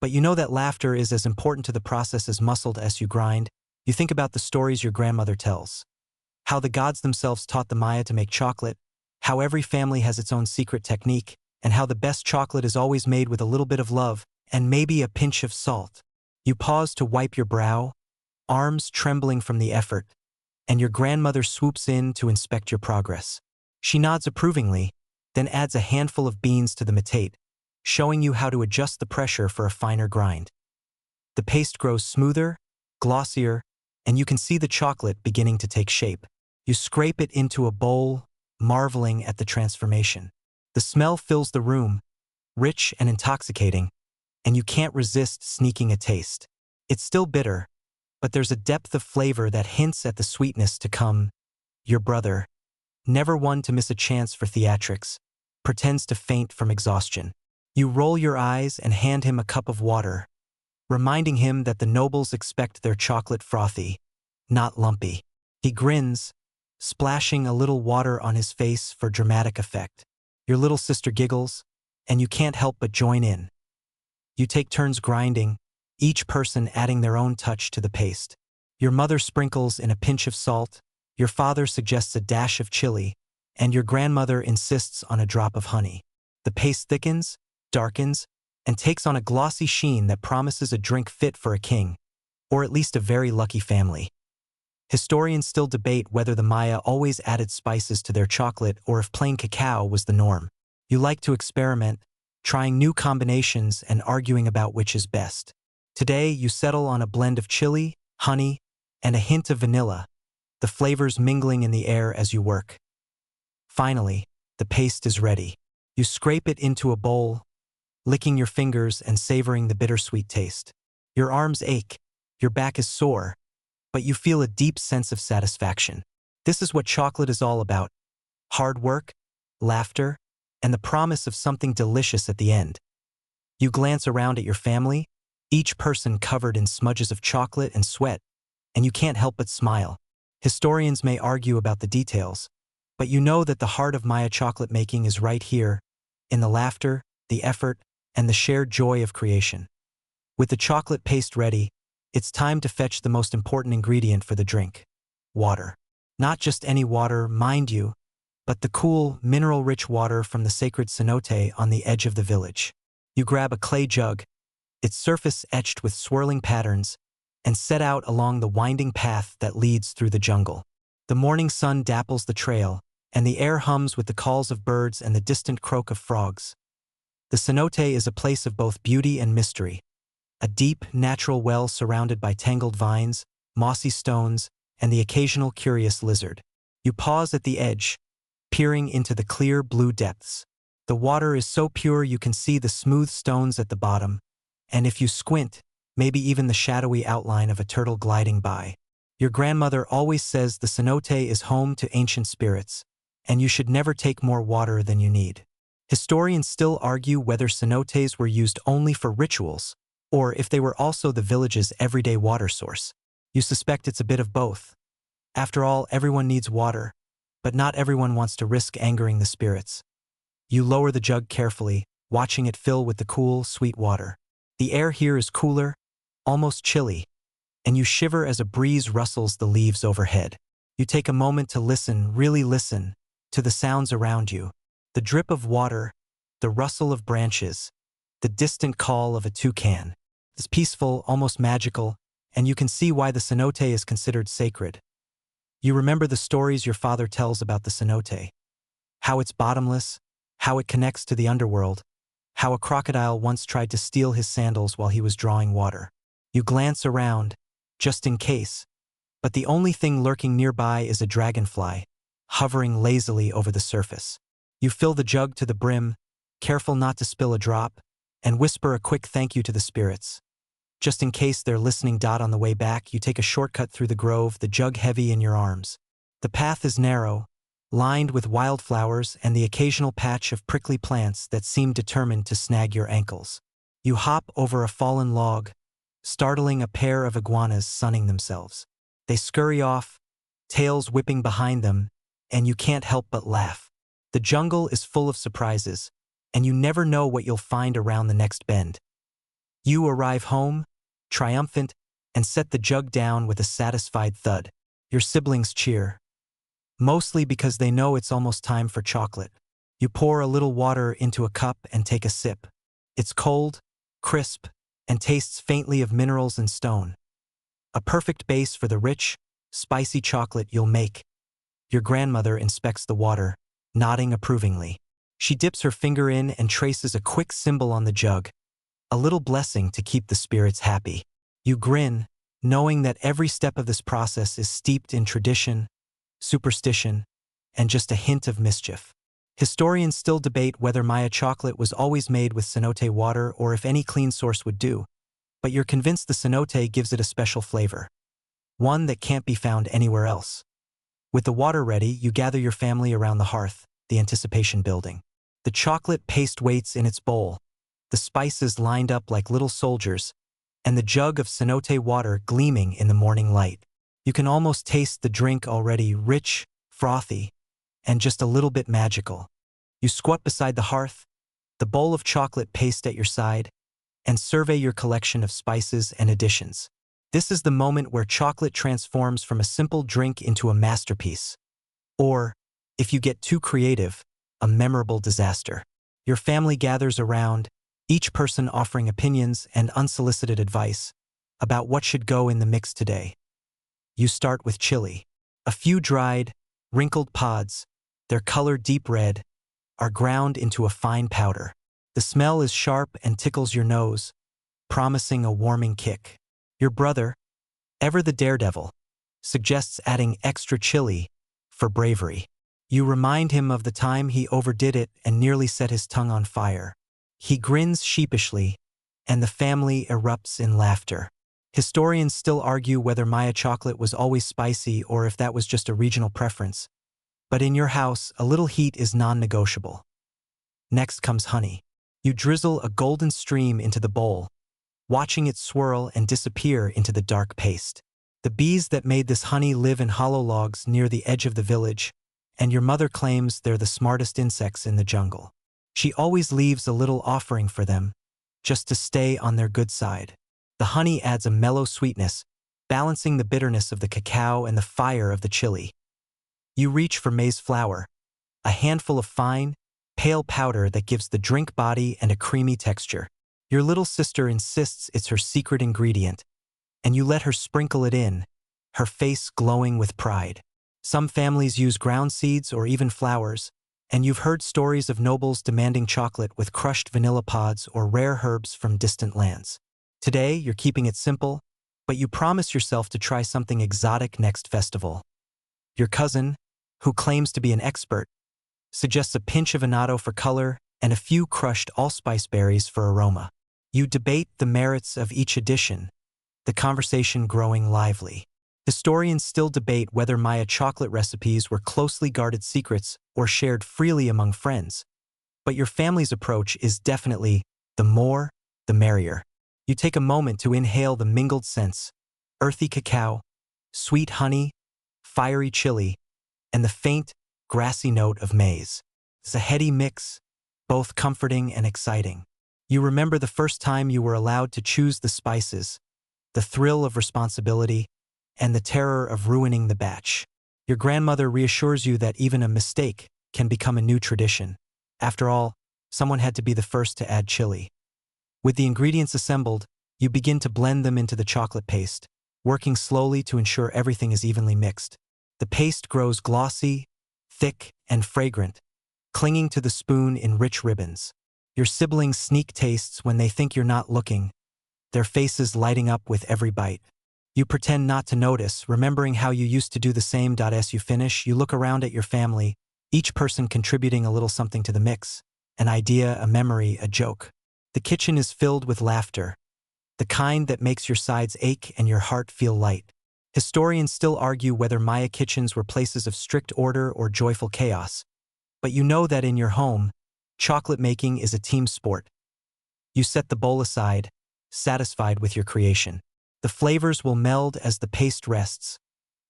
Speaker 1: But you know that laughter is as important to the process as muscle as you grind. You think about the stories your grandmother tells. How the gods themselves taught the Maya to make chocolate, how every family has its own secret technique, and how the best chocolate is always made with a little bit of love and maybe a pinch of salt. You pause to wipe your brow, arms trembling from the effort, and your grandmother swoops in to inspect your progress. She nods approvingly, then adds a handful of beans to the metate, showing you how to adjust the pressure for a finer grind. The paste grows smoother, glossier, and you can see the chocolate beginning to take shape. You scrape it into a bowl, marveling at the transformation. The smell fills the room, rich and intoxicating, and you can't resist sneaking a taste. It's still bitter, but there's a depth of flavor that hints at the sweetness to come. Your brother, never one to miss a chance for theatrics, pretends to faint from exhaustion. You roll your eyes and hand him a cup of water, reminding him that the nobles expect their chocolate frothy, not lumpy. He grins, splashing a little water on his face for dramatic effect. Your little sister giggles, and you can't help but join in. You take turns grinding, each person adding their own touch to the paste. Your mother sprinkles in a pinch of salt, your father suggests a dash of chili, and your grandmother insists on a drop of honey. The paste thickens, darkens, and takes on a glossy sheen that promises a drink fit for a king, or at least a very lucky family. Historians still debate whether the Maya always added spices to their chocolate or if plain cacao was the norm. You like to experiment, trying new combinations and arguing about which is best. Today, you settle on a blend of chili, honey, and a hint of vanilla, the flavors mingling in the air as you work. Finally, the paste is ready. You scrape it into a bowl, licking your fingers and savoring the bittersweet taste. Your arms ache, your back is sore, but you feel a deep sense of satisfaction. This is what chocolate is all about: hard work, laughter, and the promise of something delicious at the end. You glance around at your family, each person covered in smudges of chocolate and sweat, and you can't help but smile. Historians may argue about the details, but you know that the heart of Maya chocolate making is right here, in the laughter, the effort, and the shared joy of creation. With the chocolate paste ready, it's time to fetch the most important ingredient for the drink: water. Not just any water, mind you, but the cool, mineral-rich water from the sacred cenote on the edge of the village. You grab a clay jug, its surface etched with swirling patterns, and set out along the winding path that leads through the jungle. The morning sun dapples the trail, and the air hums with the calls of birds and the distant croak of frogs. The cenote is a place of both beauty and mystery, a deep, natural well surrounded by tangled vines, mossy stones, and the occasional curious lizard. You pause at the edge, peering into the clear blue depths. The water is so pure you can see the smooth stones at the bottom, and if you squint, maybe even the shadowy outline of a turtle gliding by. Your grandmother always says the cenote is home to ancient spirits, and you should never take more water than you need. Historians still argue whether cenotes were used only for rituals, or if they were also the village's everyday water source. You suspect it's a bit of both. After all, everyone needs water, but not everyone wants to risk angering the spirits. You lower the jug carefully, watching it fill with the cool, sweet water. The air here is cooler, almost chilly, and you shiver as a breeze rustles the leaves overhead. You take a moment to listen, really listen, to the sounds around you. The drip of water, the rustle of branches, the distant call of a toucan. It's peaceful, almost magical, and you can see why the cenote is considered sacred. You remember the stories your father tells about the cenote. How it's bottomless, how it connects to the underworld, how a crocodile once tried to steal his sandals while he was drawing water. You glance around, just in case, but the only thing lurking nearby is a dragonfly, hovering lazily over the surface. You fill the jug to the brim, careful not to spill a drop, and whisper a quick thank you to the spirits. Just in case they're listening. On the way back, you take a shortcut through the grove, the jug heavy in your arms. The path is narrow, lined with wildflowers and the occasional patch of prickly plants that seem determined to snag your ankles. You hop over a fallen log, startling a pair of iguanas sunning themselves. They scurry off, tails whipping behind them, and you can't help but laugh. The jungle is full of surprises, and you never know what you'll find around the next bend. You arrive home, triumphant, and set the jug down with a satisfied thud. Your siblings cheer, mostly because they know it's almost time for chocolate. You pour a little water into a cup and take a sip. It's cold, crisp, and tastes faintly of minerals and stone. A perfect base for the rich, spicy chocolate you'll make. Your grandmother inspects the water, nodding approvingly. She dips her finger in and traces a quick symbol on the jug, a little blessing to keep the spirits happy. You grin, knowing that every step of this process is steeped in tradition, superstition, and just a hint of mischief. Historians still debate whether Maya chocolate was always made with cenote water or if any clean source would do, but you're convinced the cenote gives it a special flavor, one that can't be found anywhere else. With the water ready, you gather your family around the hearth, the anticipation building. The chocolate paste waits in its bowl, the spices lined up like little soldiers, and the jug of cenote water gleaming in the morning light. You can almost taste the drink already, rich, frothy, and just a little bit magical. You squat beside the hearth, the bowl of chocolate paste at your side, and survey your collection of spices and additions. This is the moment where chocolate transforms from a simple drink into a masterpiece. Or, if you get too creative, a memorable disaster. Your family gathers around, each person offering opinions and unsolicited advice about what should go in the mix today. You start with chili. A few dried, wrinkled pods, their color deep red, are ground into a fine powder. The smell is sharp and tickles your nose, promising a warming kick. Your brother, ever the daredevil, suggests adding extra chili for bravery. You remind him of the time he overdid it and nearly set his tongue on fire. He grins sheepishly, and the family erupts in laughter. Historians still argue whether Maya chocolate was always spicy or if that was just a regional preference. But in your house, a little heat is non-negotiable. Next comes honey. You drizzle a golden stream into the bowl, watching it swirl and disappear into the dark paste. The bees that made this honey live in hollow logs near the edge of the village, and your mother claims they're the smartest insects in the jungle. She always leaves a little offering for them, just to stay on their good side. The honey adds a mellow sweetness, balancing the bitterness of the cacao and the fire of the chili. You reach for maize flour, a handful of fine, pale powder that gives the drink body and a creamy texture. Your little sister insists it's her secret ingredient, and you let her sprinkle it in, her face glowing with pride. Some families use ground seeds or even flowers, and you've heard stories of nobles demanding chocolate with crushed vanilla pods or rare herbs from distant lands. Today, you're keeping it simple, but you promise yourself to try something exotic next festival. Your cousin, who claims to be an expert, suggests a pinch of annatto for color and a few crushed allspice berries for aroma. You debate the merits of each addition, the conversation growing lively. Historians still debate whether Maya chocolate recipes were closely guarded secrets or shared freely among friends, but your family's approach is definitely the more, the merrier. You take a moment to inhale the mingled scents, earthy cacao, sweet honey, fiery chili, and the faint, grassy note of maize. It's a heady mix, both comforting and exciting. You remember the first time you were allowed to choose the spices, the thrill of responsibility, and the terror of ruining the batch. Your grandmother reassures you that even a mistake can become a new tradition. After all, someone had to be the first to add chili. With the ingredients assembled, you begin to blend them into the chocolate paste, working slowly to ensure everything is evenly mixed. The paste grows glossy, thick, and fragrant, clinging to the spoon in rich ribbons. Your siblings sneak tastes when they think you're not looking, their faces lighting up with every bite. You pretend not to notice, remembering how you used to do the same. As you finish, you look around at your family, each person contributing a little something to the mix, an idea, a memory, a joke. The kitchen is filled with laughter, the kind that makes your sides ache and your heart feel light. Historians still argue whether Maya kitchens were places of strict order or joyful chaos, but you know that in your home, chocolate making is a team sport. You set the bowl aside, satisfied with your creation. The flavors will meld as the paste rests,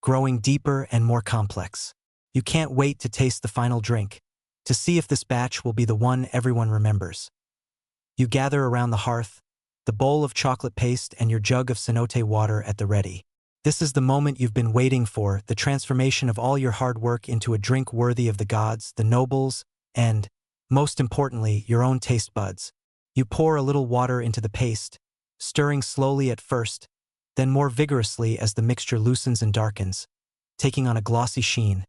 Speaker 1: growing deeper and more complex. You can't wait to taste the final drink, to see if this batch will be the one everyone remembers. You gather around the hearth, the bowl of chocolate paste and your jug of cenote water at the ready. This is the moment you've been waiting for, the transformation of all your hard work into a drink worthy of the gods, the nobles, and, most importantly, your own taste buds. You pour a little water into the paste, stirring slowly at first, then more vigorously as the mixture loosens and darkens, taking on a glossy sheen.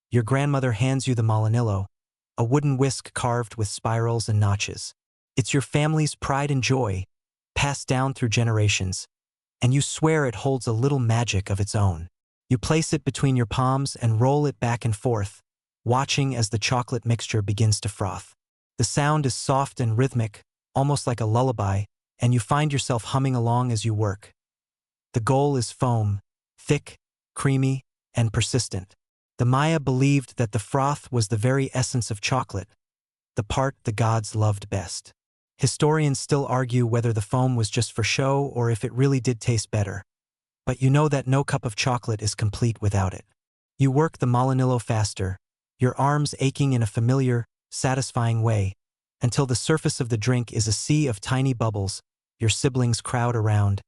Speaker 1: Your grandmother hands you the malinillo, a wooden whisk carved with spirals and notches. It's your family's pride and joy, passed down through generations, and you swear it holds a little magic of its own. You place it between your palms and roll it back and forth, watching as the chocolate mixture begins to froth. The sound is soft and rhythmic, almost like a lullaby, and you find yourself humming along as you work. The goal is foam, thick, creamy, and persistent. The Maya believed that the froth was the very essence of chocolate, the part the gods loved best. Historians still argue whether the foam was just for show or if it really did taste better. But you know that no cup of chocolate is complete without it. You work the malinillo faster, your arms aching in a familiar, satisfying way, until the surface of the drink is a sea of tiny bubbles. Your siblings crowd around,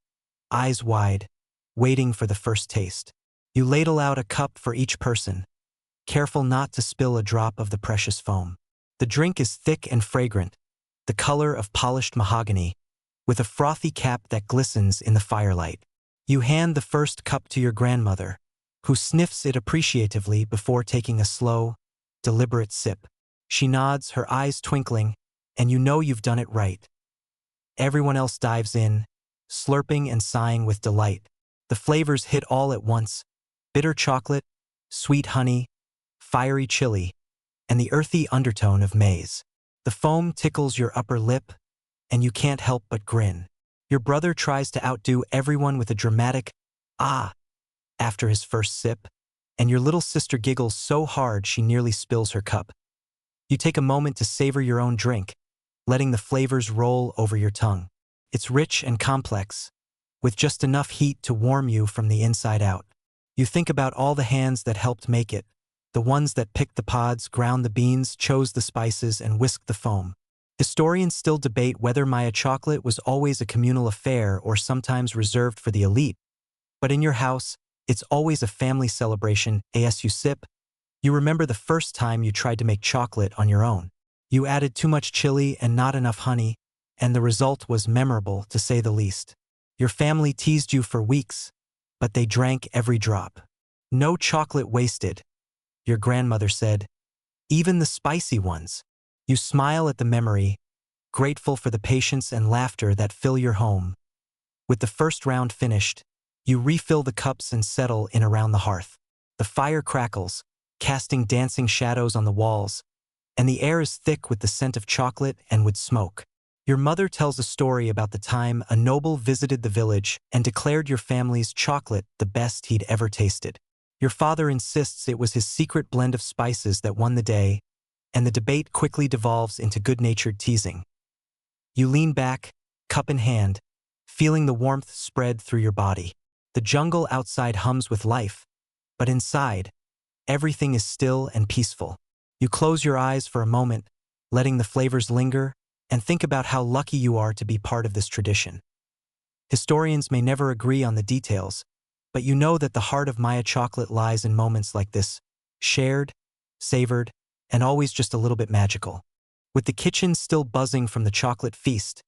Speaker 1: eyes wide, waiting for the first taste. You ladle out a cup for each person, careful not to spill a drop of the precious foam. The drink is thick and fragrant, the color of polished mahogany, with a frothy cap that glistens in the firelight. You hand the first cup to your grandmother, who sniffs it appreciatively before taking a slow, deliberate sip. She nods, her eyes twinkling, and you know you've done it right. Everyone else dives in, slurping and sighing with delight. The flavors hit all at once: bitter chocolate, sweet honey, fiery chili, and the earthy undertone of maize. The foam tickles your upper lip, and you can't help but grin. Your brother tries to outdo everyone with a dramatic "ah" after his first sip, and your little sister giggles so hard she nearly spills her cup. You take a moment to savor your own drink, letting the flavors roll over your tongue. It's rich and complex, with just enough heat to warm you from the inside out. You think about all the hands that helped make it, the ones that picked the pods, ground the beans, chose the spices, and whisked the foam. Historians still debate whether Maya chocolate was always a communal affair or sometimes reserved for the elite. But in your house, it's always a family celebration. As you sip, you remember the first time you tried to make chocolate on your own. You added too much chili and not enough honey, and the result was memorable, to say the least. Your family teased you for weeks, but they drank every drop. No chocolate wasted, your grandmother said, even the spicy ones. You smile at the memory, grateful for the patience and laughter that fill your home. With the first round finished, you refill the cups and settle in around the hearth. The fire crackles, casting dancing shadows on the walls, and the air is thick with the scent of chocolate and wood smoke. Your mother tells a story about the time a noble visited the village and declared your family's chocolate the best he'd ever tasted. Your father insists it was his secret blend of spices that won the day, and the debate quickly devolves into good-natured teasing. You lean back, cup in hand, feeling the warmth spread through your body. The jungle outside hums with life, but inside, everything is still and peaceful. You close your eyes for a moment, letting the flavors linger, and think about how lucky you are to be part of this tradition. Historians may never agree on the details, but you know that the heart of Maya chocolate lies in moments like this, shared, savored, and always just a little bit magical. With the kitchen still buzzing from the chocolate feast,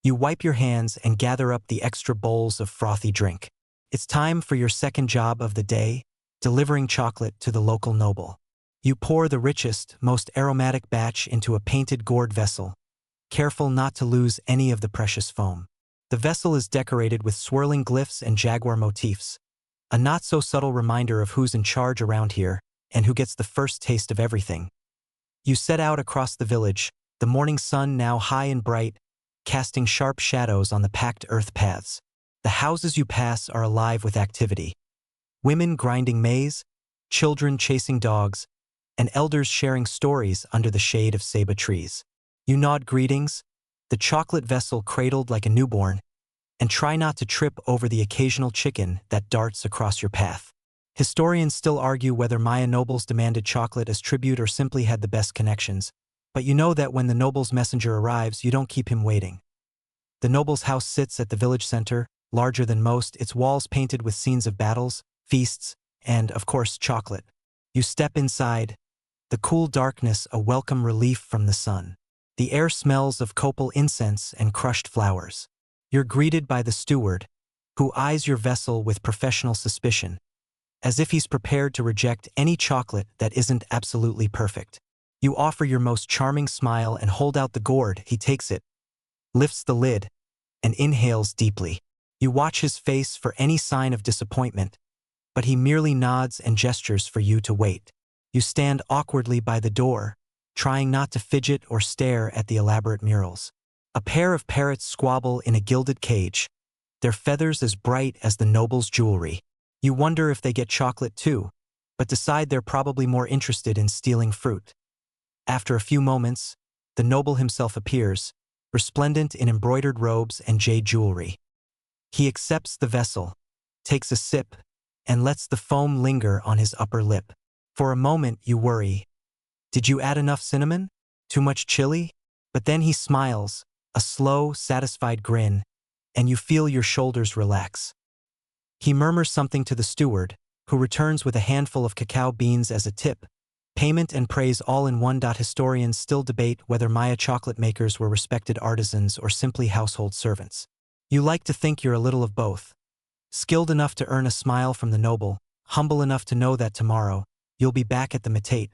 Speaker 1: you wipe your hands and gather up the extra bowls of frothy drink. It's time for your second job of the day, delivering chocolate to the local noble. You pour the richest, most aromatic batch into a painted gourd vessel, careful not to lose any of the precious foam. The vessel is decorated with swirling glyphs and jaguar motifs, a not-so-subtle reminder of who's in charge around here and who gets the first taste of everything. You set out across the village, the morning sun now high and bright, casting sharp shadows on the packed earth paths. The houses you pass are alive with activity. Women grinding maize, children chasing dogs, and elders sharing stories under the shade of ceiba trees. You nod greetings, the chocolate vessel cradled like a newborn, and try not to trip over the occasional chicken that darts across your path. Historians still argue whether Maya nobles demanded chocolate as tribute or simply had the best connections, but you know that when the noble's messenger arrives, you don't keep him waiting. The noble's house sits at the village center, larger than most, its walls painted with scenes of battles, feasts, and, of course, chocolate. You step inside, the cool darkness a welcome relief from the sun. The air smells of copal incense and crushed flowers. You're greeted by the steward, who eyes your vessel with professional suspicion, as if he's prepared to reject any chocolate that isn't absolutely perfect. You offer your most charming smile and hold out the gourd. He takes it, lifts the lid, and inhales deeply. You watch his face for any sign of disappointment, but he merely nods and gestures for you to wait. You stand awkwardly by the door, trying not to fidget or stare at the elaborate murals. A pair of parrots squabble in a gilded cage, their feathers as bright as the noble's jewelry. You wonder if they get chocolate too, but decide they're probably more interested in stealing fruit. After a few moments, the noble himself appears, resplendent in embroidered robes and jade jewelry. He accepts the vessel, takes a sip, and lets the foam linger on his upper lip. For a moment you worry. Did you add enough cinnamon? Too much chili? But then he smiles, a slow, satisfied grin, and you feel your shoulders relax. He murmurs something to the steward, who returns with a handful of cacao beans as a tip. Payment and praise all in one. Historians still debate whether Maya chocolate makers were respected artisans or simply household servants. You like to think you're a little of both. Skilled enough to earn a smile from the noble, humble enough to know that tomorrow, you'll be back at the matate,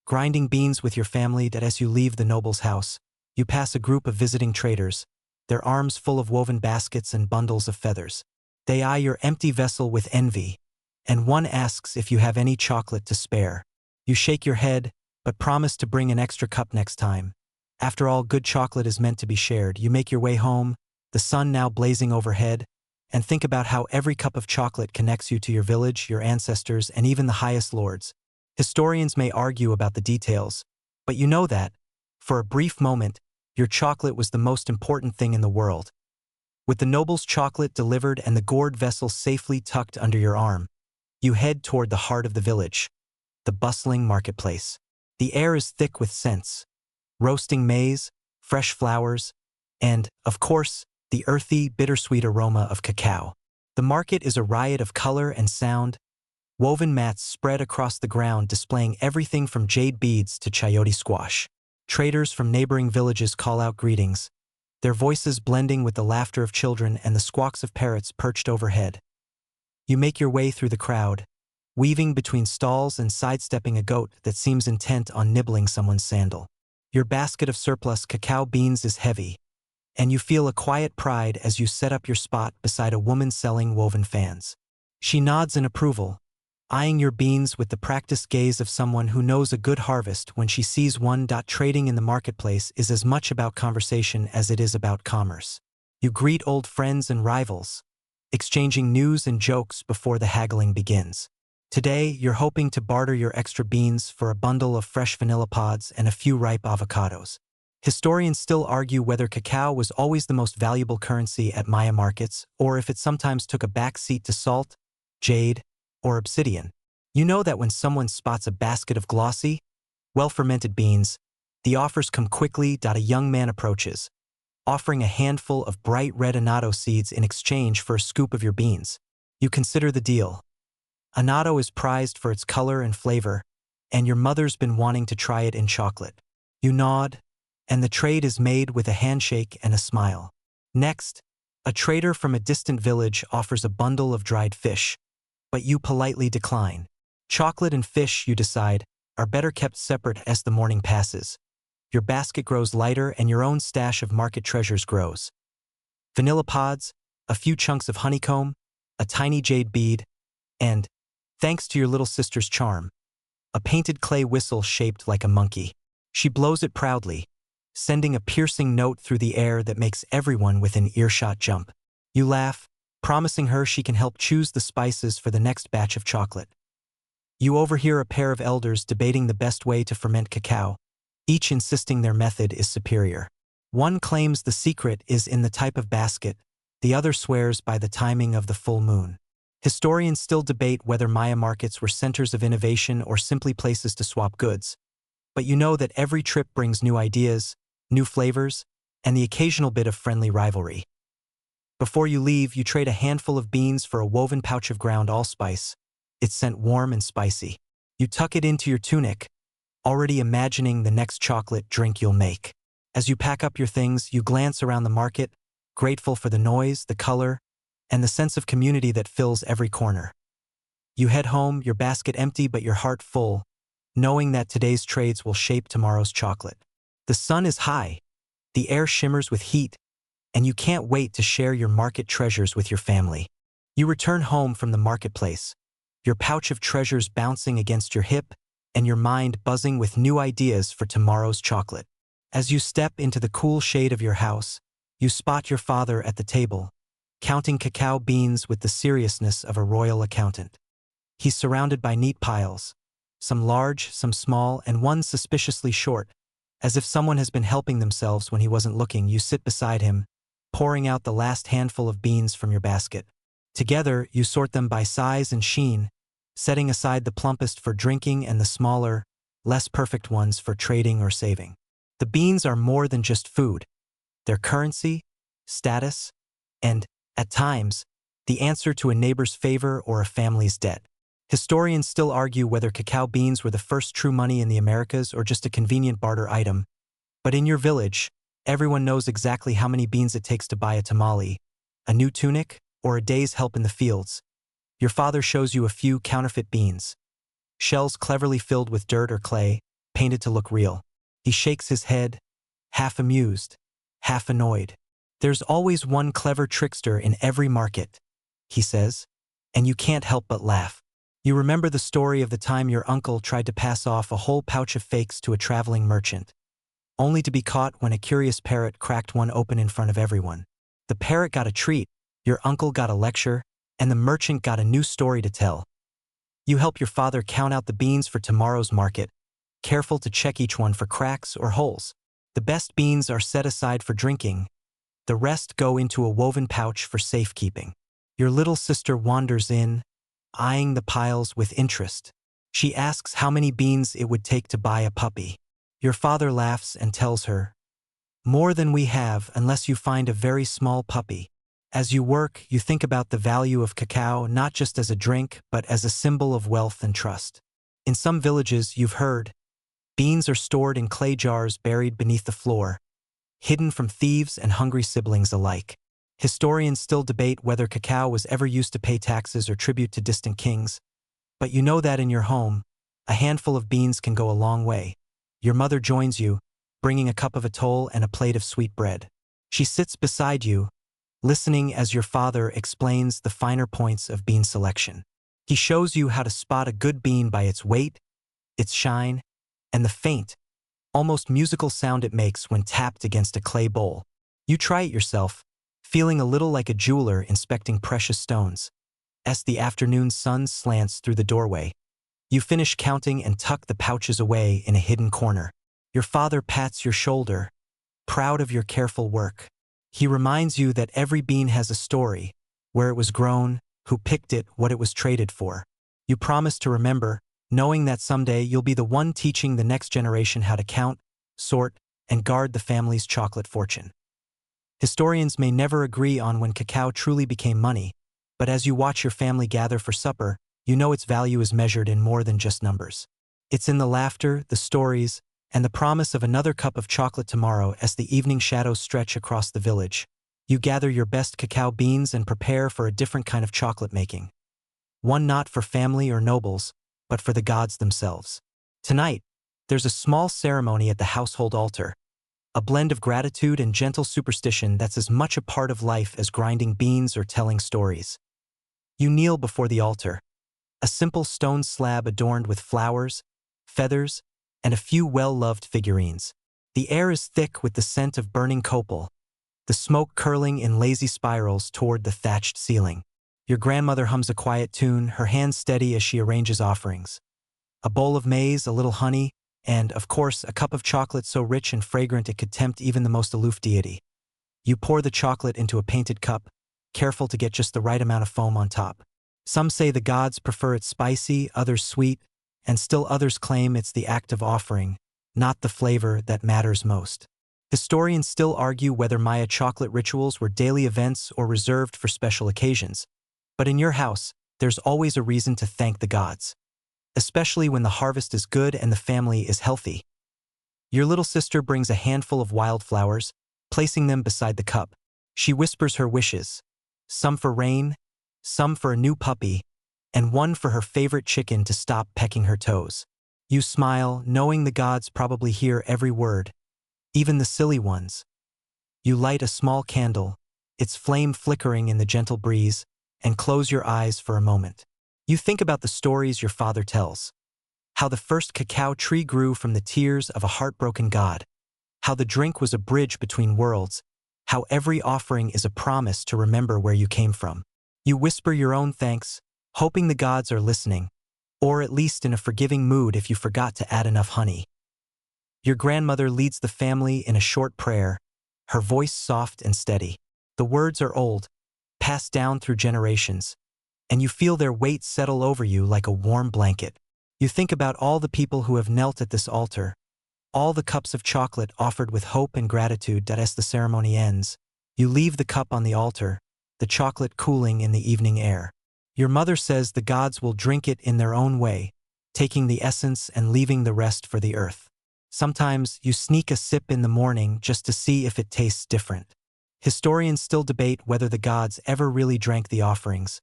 Speaker 1: grinding beans with your family. That as you leave the noble's house, you pass a group of visiting traders, their arms full of woven baskets and bundles of feathers. They eye your empty vessel with envy, and one asks if you have any chocolate to spare. You shake your head, but promise to bring an extra cup next time. After all, good chocolate is meant to be shared. You make your way home, the sun now blazing overhead, and think about how every cup of chocolate connects you to your village, your ancestors, and even the highest lords. Historians may argue about the details, but you know that, for a brief moment, your chocolate was the most important thing in the world. With the noble's chocolate delivered and the gourd vessel safely tucked under your arm, you head toward the heart of the village, the bustling marketplace. The air is thick with scents, roasting maize, fresh flowers, and, of course, the earthy, bittersweet aroma of cacao. The market is a riot of color and sound, woven mats spread across the ground displaying everything from jade beads to chayote squash. Traders from neighboring villages call out greetings, their voices blending with the laughter of children and the squawks of parrots perched overhead. You make your way through the crowd, weaving between stalls and sidestepping a goat that seems intent on nibbling someone's sandal. Your basket of surplus cacao beans is heavy, and you feel a quiet pride as you set up your spot beside a woman selling woven fans. She nods in approval, eyeing your beans with the practiced gaze of someone who knows a good harvest when she sees one. Trading in the marketplace is as much about conversation as it is about commerce. You greet old friends and rivals, exchanging news and jokes before the haggling begins. Today, you're hoping to barter your extra beans for a bundle of fresh vanilla pods and a few ripe avocados. Historians still argue whether cacao was always the most valuable currency at Maya markets, or if it sometimes took a back seat to salt, jade, or obsidian. You know that when someone spots a basket of glossy, well-fermented beans, the offers come quickly. A young man approaches, offering a handful of bright red annatto seeds in exchange for a scoop of your beans. You consider the deal. Annatto is prized for its color and flavor, and your mother's been wanting to try it in chocolate. You nod, and the trade is made with a handshake and a smile. Next, a trader from a distant village offers a bundle of dried fish, but you politely decline. Chocolate and fish, you decide, are better kept separate as the morning passes. Your basket grows lighter and your own stash of market treasures grows. Vanilla pods, a few chunks of honeycomb, a tiny jade bead, and, thanks to your little sister's charm, a painted clay whistle shaped like a monkey. She blows it proudly, sending a piercing note through the air that makes everyone within earshot jump. You laugh, promising her she can help choose the spices for the next batch of chocolate. You overhear a pair of elders debating the best way to ferment cacao, each insisting their method is superior. One claims the secret is in the type of basket, the other swears by the timing of the full moon. Historians still debate whether Maya markets were centers of innovation or simply places to swap goods, but you know that every trip brings new ideas, new flavors, and the occasional bit of friendly rivalry. Before you leave, you trade a handful of beans for a woven pouch of ground allspice. It's scent warm and spicy. You tuck it into your tunic, already imagining the next chocolate drink you'll make. As you pack up your things, you glance around the market, grateful for the noise, the color, and the sense of community that fills every corner. You head home, your basket empty but your heart full, knowing that today's trades will shape tomorrow's chocolate. The sun is high, the air shimmers with heat, and you can't wait to share your market treasures with your family. You return home from the marketplace, your pouch of treasures bouncing against your hip, and your mind buzzing with new ideas for tomorrow's chocolate. As you step into the cool shade of your house, you spot your father at the table, counting cacao beans with the seriousness of a royal accountant. He's surrounded by neat piles, some large, some small, and one suspiciously short. As if someone has been helping themselves when he wasn't looking, you sit beside him, pouring out the last handful of beans from your basket. Together, you sort them by size and sheen, setting aside the plumpest for drinking and the smaller, less perfect ones for trading or saving. The beans are more than just food. They're currency, status, and, at times, the answer to a neighbor's favor or a family's debt. Historians still argue whether cacao beans were the first true money in the Americas or just a convenient barter item. But in your village, everyone knows exactly how many beans it takes to buy a tamale, a new tunic, or a day's help in the fields. Your father shows you a few counterfeit beans, shells cleverly filled with dirt or clay, painted to look real. He shakes his head, half amused, half annoyed. There's always one clever trickster in every market, he says, and you can't help but laugh. You remember the story of the time your uncle tried to pass off a whole pouch of fakes to a traveling merchant, only to be caught when a curious parrot cracked one open in front of everyone. The parrot got a treat, your uncle got a lecture, and the merchant got a new story to tell. You help your father count out the beans for tomorrow's market, careful to check each one for cracks or holes. The best beans are set aside for drinking. The rest go into a woven pouch for safekeeping. Your little sister wanders in, eyeing the piles with interest. She asks how many beans it would take to buy a puppy. Your father laughs and tells her, "More than we have unless you find a very small puppy." As you work, you think about the value of cacao not just as a drink, but as a symbol of wealth and trust. In some villages, you've heard, beans are stored in clay jars buried beneath the floor, hidden from thieves and hungry siblings alike. Historians still debate whether cacao was ever used to pay taxes or tribute to distant kings, but you know that in your home, a handful of beans can go a long way. Your mother joins you, bringing a cup of atoll and a plate of sweet bread. She sits beside you, listening as your father explains the finer points of bean selection. He shows you how to spot a good bean by its weight, its shine, and the faint, almost musical sound it makes when tapped against a clay bowl. You try it yourself, feeling a little like a jeweler inspecting precious stones. As the afternoon sun slants through the doorway, you finish counting and tuck the pouches away in a hidden corner. Your father pats your shoulder, proud of your careful work. He reminds you that every bean has a story, where it was grown, who picked it, what it was traded for. You promise to remember, knowing that someday you'll be the one teaching the next generation how to count, sort, and guard the family's chocolate fortune. Historians may never agree on when cacao truly became money, but as you watch your family gather for supper, you know its value is measured in more than just numbers. It's in the laughter, the stories, and the promise of another cup of chocolate tomorrow as the evening shadows stretch across the village. You gather your best cacao beans and prepare for a different kind of chocolate making. One not for family or nobles, but for the gods themselves. Tonight, there's a small ceremony at the household altar, a blend of gratitude and gentle superstition that's as much a part of life as grinding beans or telling stories. You kneel before the altar, a simple stone slab adorned with flowers, feathers, and a few well-loved figurines. The air is thick with the scent of burning copal, the smoke curling in lazy spirals toward the thatched ceiling. Your grandmother hums a quiet tune, her hands steady as she arranges offerings. A bowl of maize, a little honey, and, of course, a cup of chocolate so rich and fragrant it could tempt even the most aloof deity. You pour the chocolate into a painted cup, careful to get just the right amount of foam on top. Some say the gods prefer it spicy, others sweet, and still others claim it's the act of offering, not the flavor, that matters most. Historians still argue whether Maya chocolate rituals were daily events or reserved for special occasions. But in your house, there's always a reason to thank the gods, especially when the harvest is good and the family is healthy. Your little sister brings a handful of wildflowers, placing them beside the cup. She whispers her wishes, some for rain, some for a new puppy, and one for her favorite chicken to stop pecking her toes. You smile, knowing the gods probably hear every word, even the silly ones. You light a small candle, its flame flickering in the gentle breeze, and close your eyes for a moment. You think about the stories your father tells. How the first cacao tree grew from the tears of a heartbroken god. How the drink was a bridge between worlds. How every offering is a promise to remember where you came from. You whisper your own thanks, hoping the gods are listening, or at least in a forgiving mood if you forgot to add enough honey. Your grandmother leads the family in a short prayer, her voice soft and steady. The words are old, passed down through generations, and you feel their weight settle over you like a warm blanket. You think about all the people who have knelt at this altar, all the cups of chocolate offered with hope and gratitude that as the ceremony ends, you leave the cup on the altar, the chocolate cooling in the evening air. Your mother says the gods will drink it in their own way, taking the essence and leaving the rest for the earth. Sometimes you sneak a sip in the morning just to see if it tastes different. Historians still debate whether the gods ever really drank the offerings,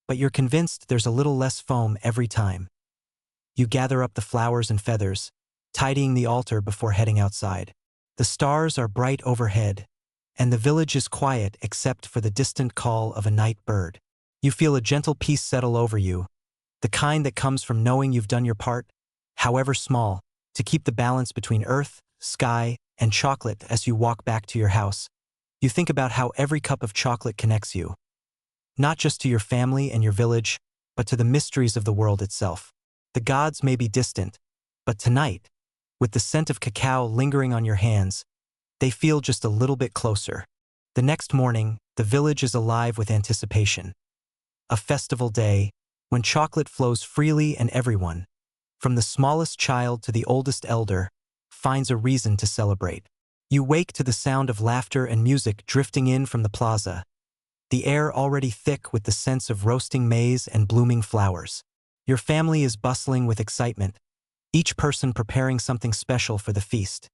Speaker 1: but you're convinced there's a little less foam every time. You gather up the flowers and feathers, tidying the altar before heading outside. The stars are bright overhead, and the village is quiet except for the distant call of a night bird. You feel a gentle peace settle over you, the kind that comes from knowing you've done your part, however small, to keep the balance between earth, sky, and chocolate as you walk back to your house. You think about how every cup of chocolate connects you, not just to your family and your village, but to the mysteries of the world itself. The gods may be distant, but tonight, with the scent of cacao lingering on your hands, they feel just a little bit closer. The next morning, the village is alive with anticipation. A festival day, when chocolate flows freely and everyone, from the smallest child to the oldest elder, finds a reason to celebrate. You wake to the sound of laughter and music drifting in from the plaza, the air already thick with the scents of roasting maize and blooming flowers. Your family is bustling with excitement, each person preparing something special for the feast.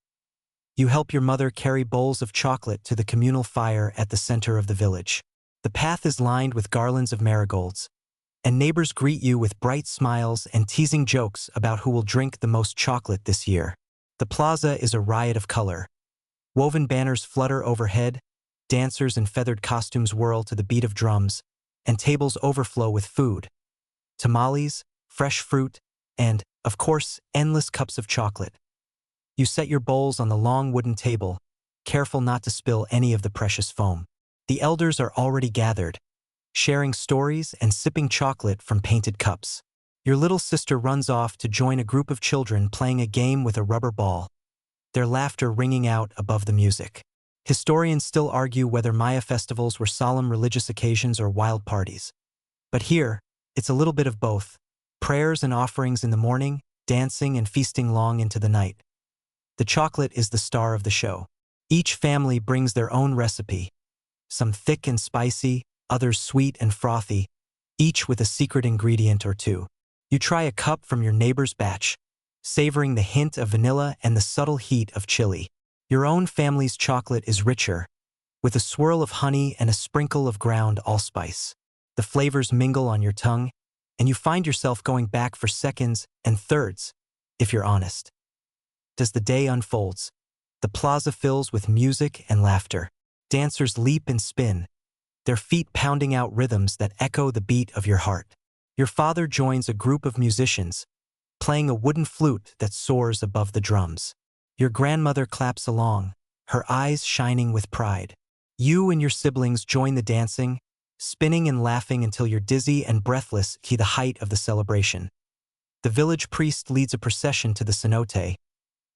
Speaker 1: You help your mother carry bowls of chocolate to the communal fire at the center of the village. The path is lined with garlands of marigolds, and neighbors greet you with bright smiles and teasing jokes about who will drink the most chocolate this year. The plaza is a riot of color. Woven banners flutter overhead, dancers in feathered costumes whirl to the beat of drums, and tables overflow with food. Tamales, fresh fruit, and, of course, endless cups of chocolate. You set your bowls on the long wooden table, careful not to spill any of the precious foam. The elders are already gathered, sharing stories and sipping chocolate from painted cups. Your little sister runs off to join a group of children playing a game with a rubber ball, their laughter ringing out above the music. Historians still argue whether Maya festivals were solemn religious occasions or wild parties. But here, it's a little bit of both. Prayers and offerings in the morning, dancing and feasting long into the night. The chocolate is the star of the show. Each family brings their own recipe, some thick and spicy, others sweet and frothy, each with a secret ingredient or two. You try a cup from your neighbor's batch, savoring the hint of vanilla and the subtle heat of chili. Your own family's chocolate is richer, with a swirl of honey and a sprinkle of ground allspice. The flavors mingle on your tongue, and you find yourself going back for seconds and thirds, if you're honest. As the day unfolds, the plaza fills with music and laughter. Dancers leap and spin, their feet pounding out rhythms that echo the beat of your heart. Your father joins a group of musicians, playing a wooden flute that soars above the drums. Your grandmother claps along, her eyes shining with pride. You and your siblings join the dancing, spinning and laughing until you're dizzy and breathless to the height of the celebration. The village priest leads a procession to the cenote,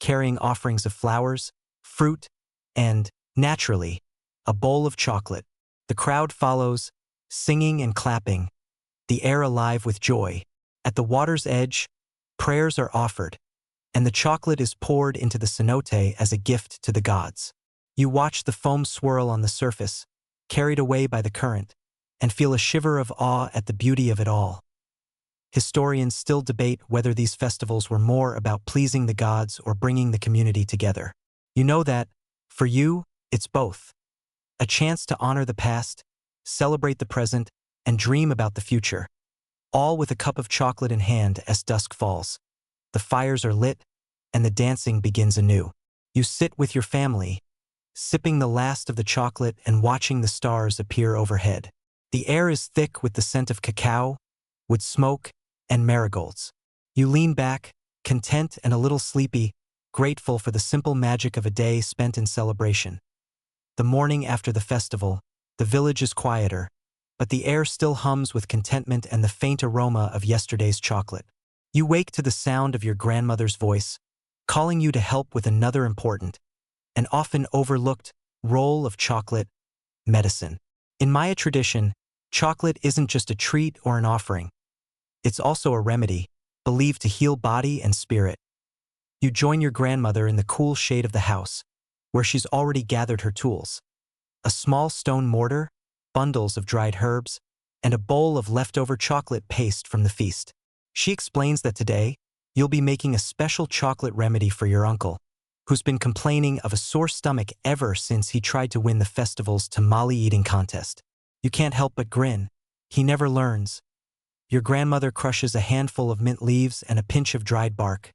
Speaker 1: carrying offerings of flowers, fruit, and, naturally, a bowl of chocolate. The crowd follows, singing and clapping, the air alive with joy. At the water's edge, prayers are offered, and the chocolate is poured into the cenote as a gift to the gods. You watch the foam swirl on the surface, carried away by the current, and feel a shiver of awe at the beauty of it all. Historians still debate whether these festivals were more about pleasing the gods or bringing the community together. You know that, for you, it's both. A chance to honor the past, celebrate the present, and dream about the future. All with a cup of chocolate in hand as dusk falls. The fires are lit, and the dancing begins anew. You sit with your family, sipping the last of the chocolate and watching the stars appear overhead. The air is thick with the scent of cacao, wood smoke, and marigolds. You lean back, content and a little sleepy, grateful for the simple magic of a day spent in celebration. The morning after the festival, the village is quieter, but the air still hums with contentment and the faint aroma of yesterday's chocolate. You wake to the sound of your grandmother's voice, calling you to help with another important, and often overlooked, role of chocolate, medicine. In Maya tradition, chocolate isn't just a treat or an offering. It's also a remedy, believed to heal body and spirit. You join your grandmother in the cool shade of the house, where she's already gathered her tools. A small stone mortar, bundles of dried herbs, and a bowl of leftover chocolate paste from the feast. She explains that today, you'll be making a special chocolate remedy for your uncle, who's been complaining of a sore stomach ever since he tried to win the festival's tamale eating contest. You can't help but grin. He never learns. Your grandmother crushes a handful of mint leaves and a pinch of dried bark,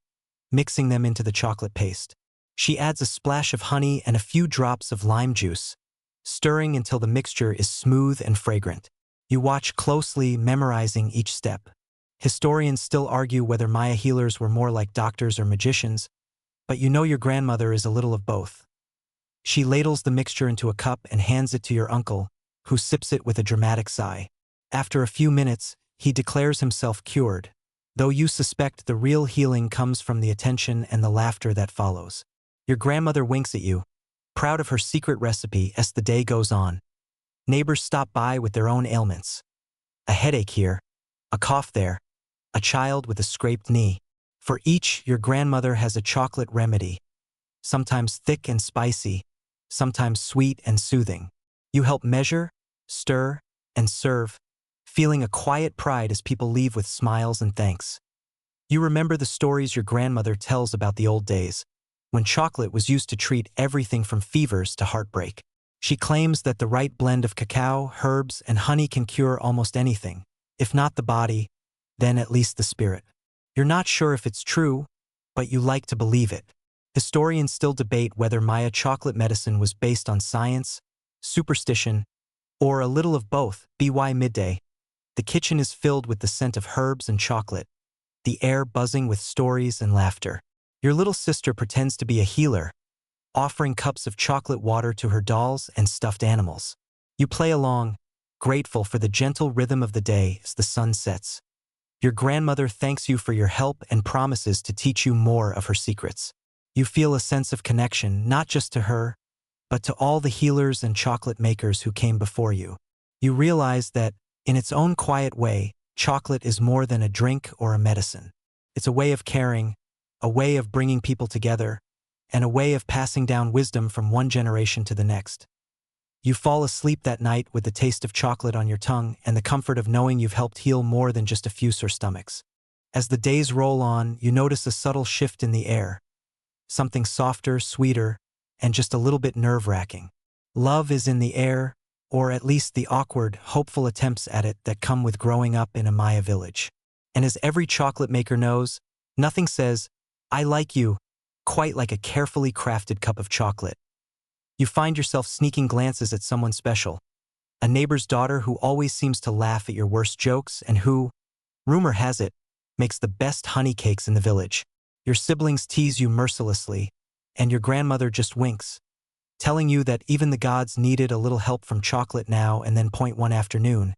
Speaker 1: mixing them into the chocolate paste. She adds a splash of honey and a few drops of lime juice, stirring until the mixture is smooth and fragrant. You watch closely, memorizing each step. Historians still argue whether Maya healers were more like doctors or magicians, but you know your grandmother is a little of both. She ladles the mixture into a cup and hands it to your uncle, who sips it with a dramatic sigh. After a few minutes, he declares himself cured, though you suspect the real healing comes from the attention and the laughter that follows. Your grandmother winks at you, proud of her secret recipe as the day goes on. Neighbors stop by with their own ailments. A headache here, a cough there, a child with a scraped knee. For each, your grandmother has a chocolate remedy, sometimes thick and spicy, sometimes sweet and soothing. You help measure, stir, and serve, feeling a quiet pride as people leave with smiles and thanks. You remember the stories your grandmother tells about the old days, when chocolate was used to treat everything from fevers to heartbreak. She claims that the right blend of cacao, herbs, and honey can cure almost anything. If not the body, then at least the spirit. You're not sure if it's true, but you like to believe it. Historians still debate whether Maya chocolate medicine was based on science, superstition, or a little of both. By midday, the kitchen is filled with the scent of herbs and chocolate, the air buzzing with stories and laughter. Your little sister pretends to be a healer, offering cups of chocolate water to her dolls and stuffed animals. You play along, grateful for the gentle rhythm of the day as the sun sets. Your grandmother thanks you for your help and promises to teach you more of her secrets. You feel a sense of connection not just to her, but to all the healers and chocolate makers who came before you. You realize that, in its own quiet way, chocolate is more than a drink or a medicine. It's a way of caring, a way of bringing people together, and a way of passing down wisdom from one generation to the next. You fall asleep that night with the taste of chocolate on your tongue and the comfort of knowing you've helped heal more than just a few sore stomachs. As the days roll on, you notice a subtle shift in the air, something softer, sweeter, and just a little bit nerve-wracking. Love is in the air, or at least the awkward, hopeful attempts at it that come with growing up in a Maya village. And as every chocolate maker knows, nothing says, "I like you," quite like a carefully crafted cup of chocolate. You find yourself sneaking glances at someone special, a neighbor's daughter who always seems to laugh at your worst jokes and who, rumor has it, makes the best honey cakes in the village. Your siblings tease you mercilessly, and your grandmother just winks, telling you that even the gods needed a little help from chocolate now and then. Point one afternoon,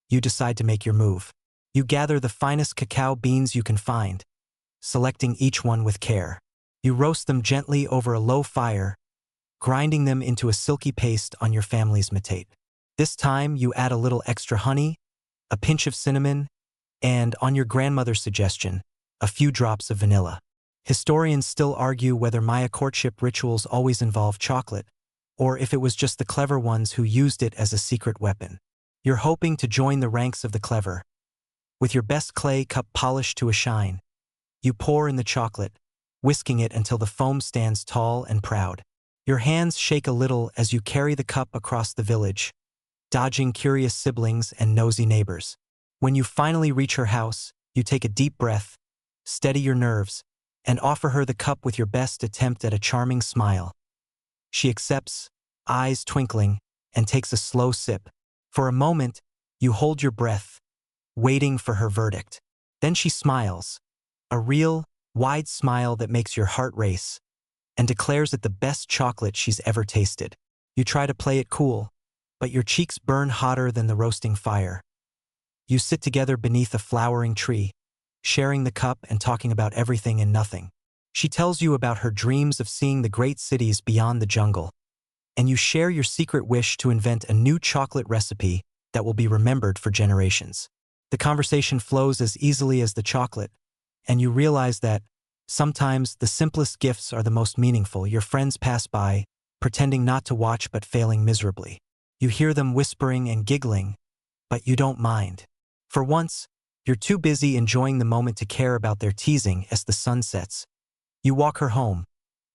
Speaker 1: you decide to make your move. You gather the finest cacao beans you can find, selecting each one with care. You roast them gently over a low fire, grinding them into a silky paste on your family's matate. This time, you add a little extra honey, a pinch of cinnamon, and, on your grandmother's suggestion, a few drops of vanilla. Historians still argue whether Maya courtship rituals always involve chocolate, or if it was just the clever ones who used it as a secret weapon. You're hoping to join the ranks of the clever. With your best clay cup polished to a shine, you pour in the chocolate, whisking it until the foam stands tall and proud. Your hands shake a little as you carry the cup across the village, dodging curious siblings and nosy neighbors. When you finally reach her house, you take a deep breath, steady your nerves, and offer her the cup with your best attempt at a charming smile. She accepts, eyes twinkling, and takes a slow sip. For a moment, you hold your breath, waiting for her verdict. Then she smiles, a real, wide smile that makes your heart race, and declares it the best chocolate she's ever tasted. You try to play it cool, but your cheeks burn hotter than the roasting fire. You sit together beneath a flowering tree, sharing the cup and talking about everything and nothing. She tells you about her dreams of seeing the great cities beyond the jungle, and you share your secret wish to invent a new chocolate recipe that will be remembered for generations. The conversation flows as easily as the chocolate, and you realize that sometimes the simplest gifts are the most meaningful. Your friends pass by, pretending not to watch but failing miserably. You hear them whispering and giggling, but you don't mind. For once, you're too busy enjoying the moment to care about their teasing. As the sun sets, you walk her home,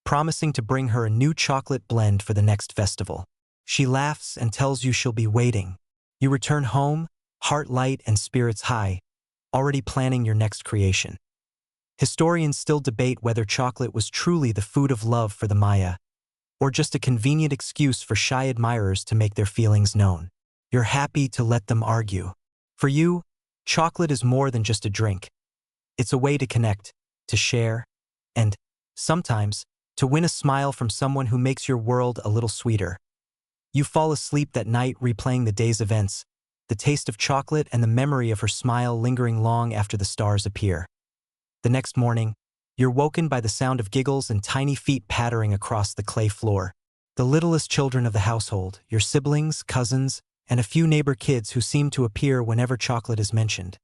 Speaker 1: promising to bring her a new chocolate blend for the next festival. She laughs and tells you she'll be waiting. You return home, heart light and spirits high, already planning your next creation. Historians still debate whether chocolate was truly the food of love for the Maya, or just a convenient excuse for shy admirers to make their feelings known. You're happy to let them argue. For you, chocolate is more than just a drink. It's a way to connect, to share, and, sometimes, to win a smile from someone who makes your world a little sweeter. You fall asleep that night replaying the day's events, the taste of chocolate and the memory of her smile lingering long after the stars appear. The next morning, you're woken by the sound of giggles and tiny feet pattering across the clay floor. The littlest children of the household, your siblings, cousins, and a few neighbor kids who seem to appear whenever chocolate is mentioned,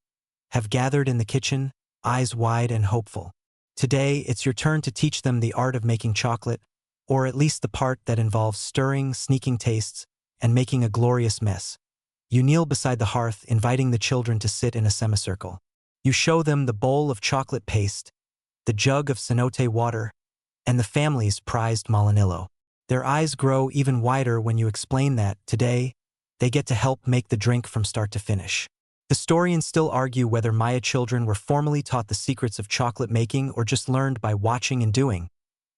Speaker 1: have gathered in the kitchen, eyes wide and hopeful. Today, it's your turn to teach them the art of making chocolate, or at least the part that involves stirring, sneaking tastes, and making a glorious mess. You kneel beside the hearth, inviting the children to sit in a semicircle. You show them the bowl of chocolate paste, the jug of cenote water, and the family's prized malinillo. Their eyes grow even wider when you explain that, today, they get to help make the drink from start to finish. Historians still argue whether Maya children were formally taught the secrets of chocolate making or just learned by watching and doing,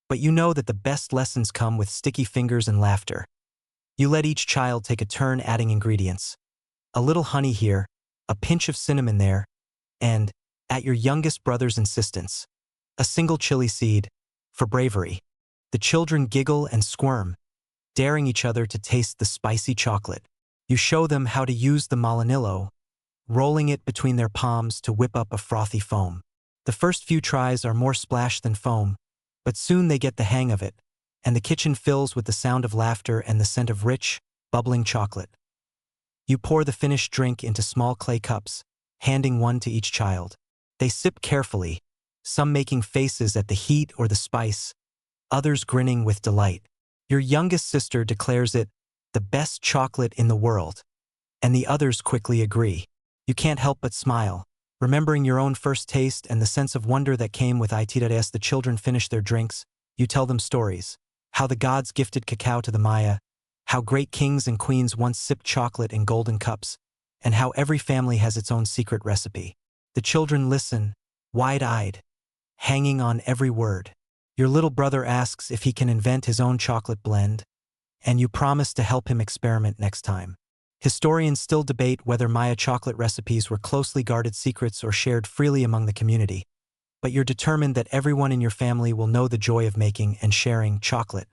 Speaker 1: but you know that the best lessons come with sticky fingers and laughter. You let each child take a turn adding ingredients. A little honey here, a pinch of cinnamon there, and, at your youngest brother's insistence, a single chili seed, for bravery. The children giggle and squirm, daring each other to taste the spicy chocolate. You show them how to use the malinillo, rolling it between their palms to whip up a frothy foam. The first few tries are more splash than foam, but soon they get the hang of it, and the kitchen fills with the sound of laughter and the scent of rich, bubbling chocolate. You pour the finished drink into small clay cups, handing one to each child. They sip carefully, some making faces at the heat or the spice, others grinning with delight. Your youngest sister declares it the best chocolate in the world, and the others quickly agree. You can't help but smile, remembering your own first taste and the sense of wonder that came with it. As the children finish their drinks, you tell them stories, how the gods gifted cacao to the Maya, how great kings and queens once sipped chocolate in golden cups, and how every family has its own secret recipe. The children listen, wide-eyed, hanging on every word. Your little brother asks if he can invent his own chocolate blend, and you promise to help him experiment next time. Historians still debate whether Maya chocolate recipes were closely guarded secrets or shared freely among the community, but you're determined that everyone in your family will know the joy of making and sharing chocolate.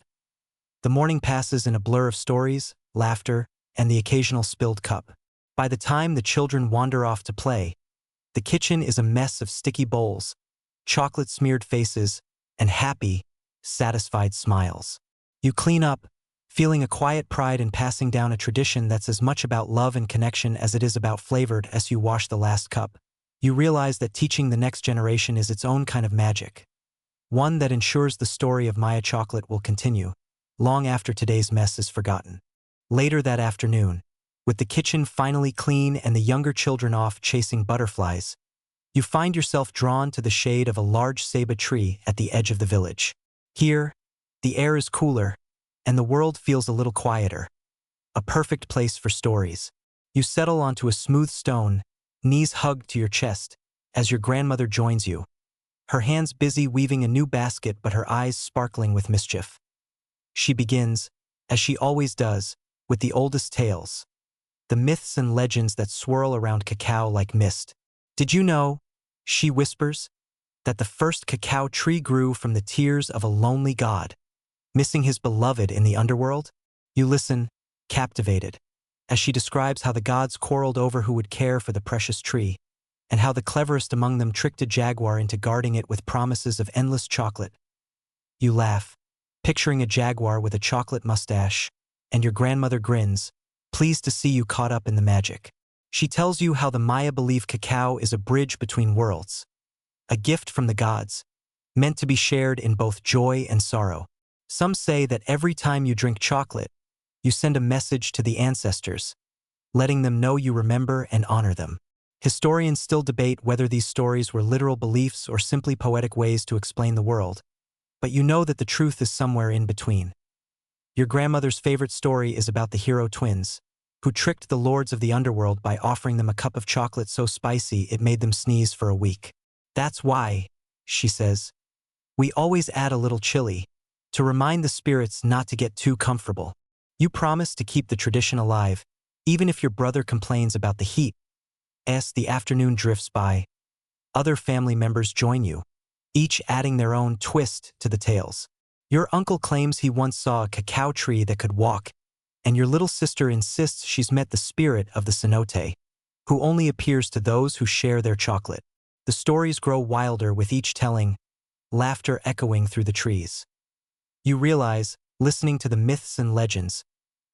Speaker 1: The morning passes in a blur of stories, laughter, and the occasional spilled cup. By the time the children wander off to play, the kitchen is a mess of sticky bowls, chocolate-smeared faces, and happy, satisfied smiles. You clean up, feeling a quiet pride in passing down a tradition that's as much about love and connection as it is about flavor. As you wash the last cup, you realize that teaching the next generation is its own kind of magic, one that ensures the story of Maya chocolate will continue, long after today's mess is forgotten. Later that afternoon, with the kitchen finally clean and the younger children off chasing butterflies, you find yourself drawn to the shade of a large ceiba tree at the edge of the village. Here, the air is cooler, and the world feels a little quieter. A perfect place for stories. You settle onto a smooth stone, knees hugged to your chest, as your grandmother joins you, her hands busy weaving a new basket but her eyes sparkling with mischief. She begins, as she always does, with the oldest tales, the myths and legends that swirl around cacao like mist. Did you know, she whispers, that the first cacao tree grew from the tears of a lonely god, missing his beloved in the underworld? You listen, captivated, as she describes how the gods quarreled over who would care for the precious tree, and how the cleverest among them tricked a jaguar into guarding it with promises of endless chocolate. You laugh, picturing a jaguar with a chocolate mustache, and your grandmother grins, pleased to see you caught up in the magic. She tells you how the Maya believe cacao is a bridge between worlds, a gift from the gods, meant to be shared in both joy and sorrow. Some say that every time you drink chocolate, you send a message to the ancestors, letting them know you remember and honor them. Historians still debate whether these stories were literal beliefs or simply poetic ways to explain the world, but you know that the truth is somewhere in between. Your grandmother's favorite story is about the hero twins, who tricked the lords of the underworld by offering them a cup of chocolate so spicy it made them sneeze for a week. That's why, she says, we always add a little chili, to remind the spirits not to get too comfortable. You promise to keep the tradition alive, even if your brother complains about the heat. As the afternoon drifts by, other family members join you, each adding their own twist to the tales. Your uncle claims he once saw a cacao tree that could walk, and your little sister insists she's met the spirit of the cenote, who only appears to those who share their chocolate. The stories grow wilder with each telling, laughter echoing through the trees. You realize, listening to the myths and legends,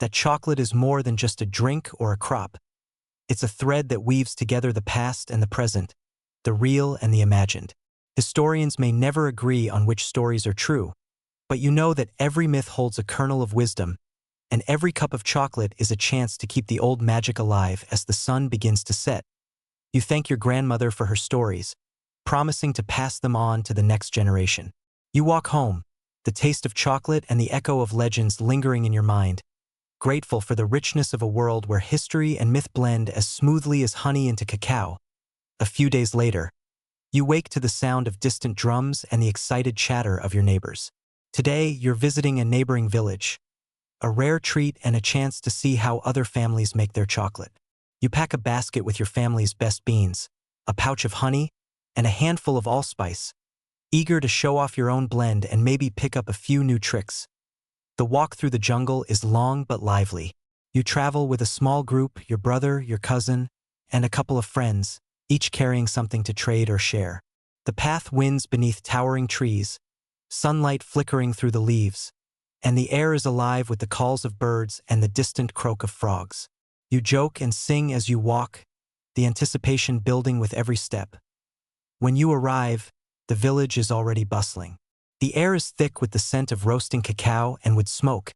Speaker 1: that chocolate is more than just a drink or a crop. It's a thread that weaves together the past and the present, the real and the imagined. Historians may never agree on which stories are true, but you know that every myth holds a kernel of wisdom, and every cup of chocolate is a chance to keep the old magic alive as the sun begins to set. You thank your grandmother for her stories, promising to pass them on to the next generation. You walk home, the taste of chocolate and the echo of legends lingering in your mind, grateful for the richness of a world where history and myth blend as smoothly as honey into cacao. A few days later, you wake to the sound of distant drums and the excited chatter of your neighbors. Today, you're visiting a neighboring village, a rare treat and a chance to see how other families make their chocolate. You pack a basket with your family's best beans, a pouch of honey, and a handful of allspice, eager to show off your own blend and maybe pick up a few new tricks. The walk through the jungle is long but lively. You travel with a small group, your brother, your cousin, and a couple of friends, each carrying something to trade or share. The path winds beneath towering trees, sunlight flickering through the leaves, and the air is alive with the calls of birds and the distant croak of frogs. You joke and sing as you walk, the anticipation building with every step. When you arrive, the village is already bustling. The air is thick with the scent of roasting cacao and wood smoke,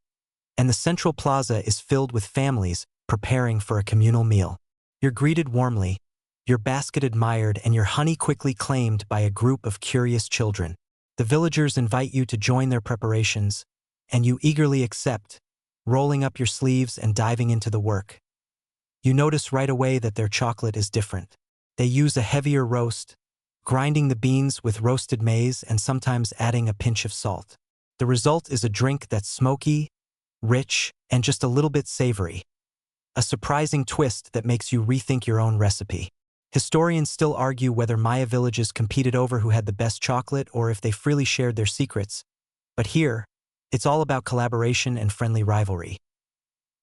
Speaker 1: and the central plaza is filled with families preparing for a communal meal. You're greeted warmly, your basket admired, and your honey quickly claimed by a group of curious children. The villagers invite you to join their preparations, and you eagerly accept, rolling up your sleeves and diving into the work. You notice right away that their chocolate is different. They use a heavier roast, grinding the beans with roasted maize and sometimes adding a pinch of salt. The result is a drink that's smoky, rich, and just a little bit savory. A surprising twist that makes you rethink your own recipe. Historians still argue whether Maya villages competed over who had the best chocolate or if they freely shared their secrets. But here, it's all about collaboration and friendly rivalry.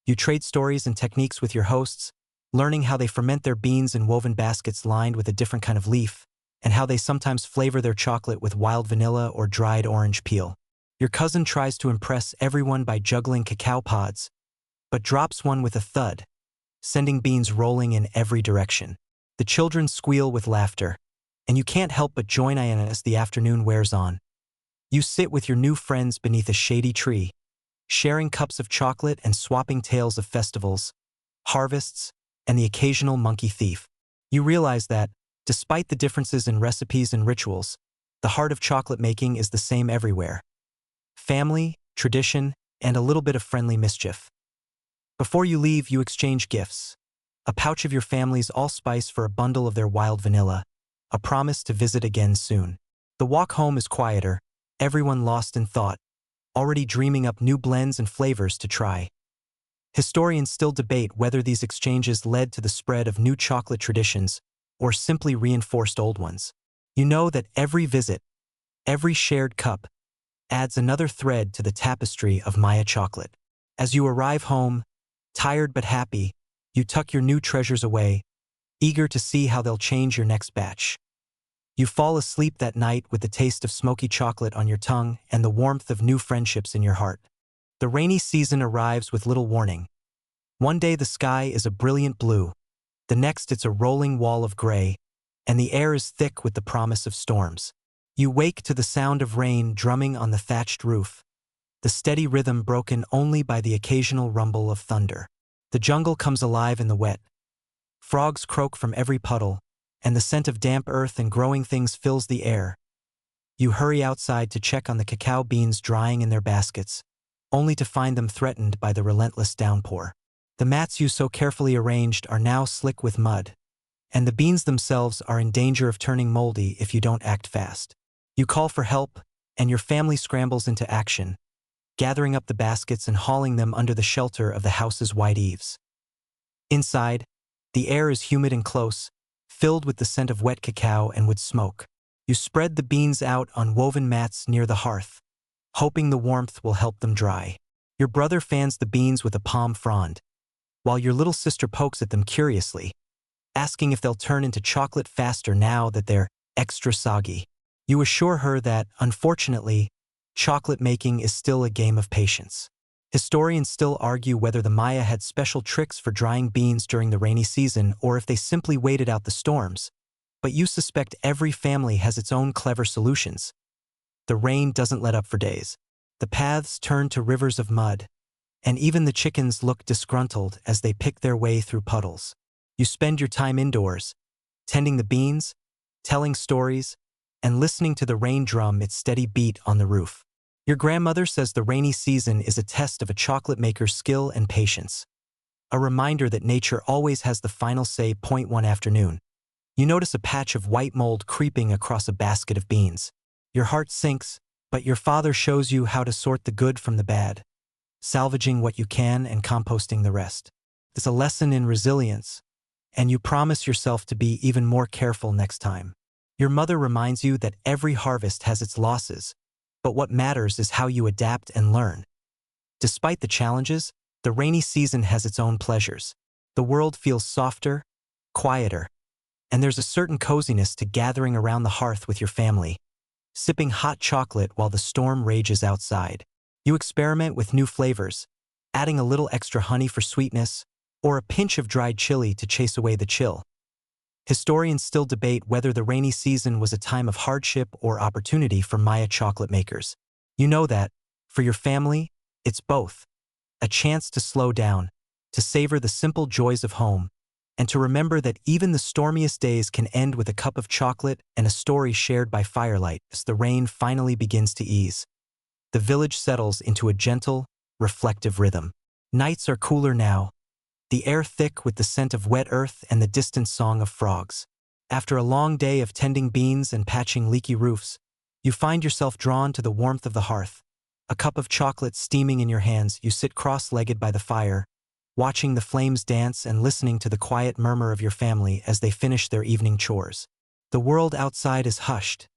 Speaker 1: You trade stories and techniques with your hosts, learning how they ferment their beans in woven baskets lined with a different kind of leaf, and how they sometimes flavor their chocolate with wild vanilla or dried orange peel. Your cousin tries to impress everyone by juggling cacao pods, but drops one with a thud, sending beans rolling in every direction. The children squeal with laughter, and you can't help but join in as the afternoon wears on. You sit with your new friends beneath a shady tree, sharing cups of chocolate and swapping tales of festivals, harvests, and the occasional monkey thief. You realize that, despite the differences in recipes and rituals, the heart of chocolate making is the same everywhere. Family, tradition, and a little bit of friendly mischief. Before you leave, you exchange gifts. A pouch of your family's allspice for a bundle of their wild vanilla, a promise to visit again soon. The walk home is quieter, everyone lost in thought, already dreaming up new blends and flavors to try. Historians still debate whether these exchanges led to the spread of new chocolate traditions or simply reinforced old ones. You know that every visit, every shared cup, adds another thread to the tapestry of Maya chocolate. As you arrive home, tired but happy, you tuck your new treasures away, eager to see how they'll change your next batch. You fall asleep that night with the taste of smoky chocolate on your tongue and the warmth of new friendships in your heart. The rainy season arrives with little warning. One day the sky is a brilliant blue, the next it's a rolling wall of gray, and the air is thick with the promise of storms. You wake to the sound of rain drumming on the thatched roof, the steady rhythm broken only by the occasional rumble of thunder. The jungle comes alive in the wet. Frogs croak from every puddle, and the scent of damp earth and growing things fills the air. You hurry outside to check on the cacao beans drying in their baskets, only to find them threatened by the relentless downpour. The mats you so carefully arranged are now slick with mud, and the beans themselves are in danger of turning moldy if you don't act fast. You call for help, and your family scrambles into action, gathering up the baskets and hauling them under the shelter of the house's white eaves. Inside, the air is humid and close, filled with the scent of wet cacao and wood smoke. You spread the beans out on woven mats near the hearth, hoping the warmth will help them dry. Your brother fans the beans with a palm frond, while your little sister pokes at them curiously, asking if they'll turn into chocolate faster now that they're extra soggy. You assure her that, unfortunately, chocolate making is still a game of patience. Historians still argue whether the Maya had special tricks for drying beans during the rainy season or if they simply waited out the storms, but you suspect every family has its own clever solutions. The rain doesn't let up for days. The paths turn to rivers of mud, and even the chickens look disgruntled as they pick their way through puddles. You spend your time indoors, tending the beans, telling stories, and listening to the rain drum its steady beat on the roof. Your grandmother says the rainy season is a test of a chocolate maker's skill and patience, a reminder that nature always has the final say. One afternoon, you notice a patch of white mold creeping across a basket of beans. Your heart sinks, but your father shows you how to sort the good from the bad, salvaging what you can and composting the rest. It's a lesson in resilience, and you promise yourself to be even more careful next time. Your mother reminds you that every harvest has its losses, but what matters is how you adapt and learn. Despite the challenges, the rainy season has its own pleasures. The world feels softer, quieter, and there's a certain coziness to gathering around the hearth with your family, sipping hot chocolate while the storm rages outside. You experiment with new flavors, adding a little extra honey for sweetness, or a pinch of dried chili to chase away the chill. Historians still debate whether the rainy season was a time of hardship or opportunity for Maya chocolate makers. You know that, for your family, it's both. A chance to slow down, to savor the simple joys of home, and to remember that even the stormiest days can end with a cup of chocolate and a story shared by firelight. As the rain finally begins to ease, the village settles into a gentle, reflective rhythm. Nights are cooler now, the air thick with the scent of wet earth and the distant song of frogs. After a long day of tending beans and patching leaky roofs, you find yourself drawn to the warmth of the hearth. A cup of chocolate steaming in your hands, you sit cross-legged by the fire, watching the flames dance and listening to the quiet murmur of your family as they finish their evening chores. The world outside is hushed.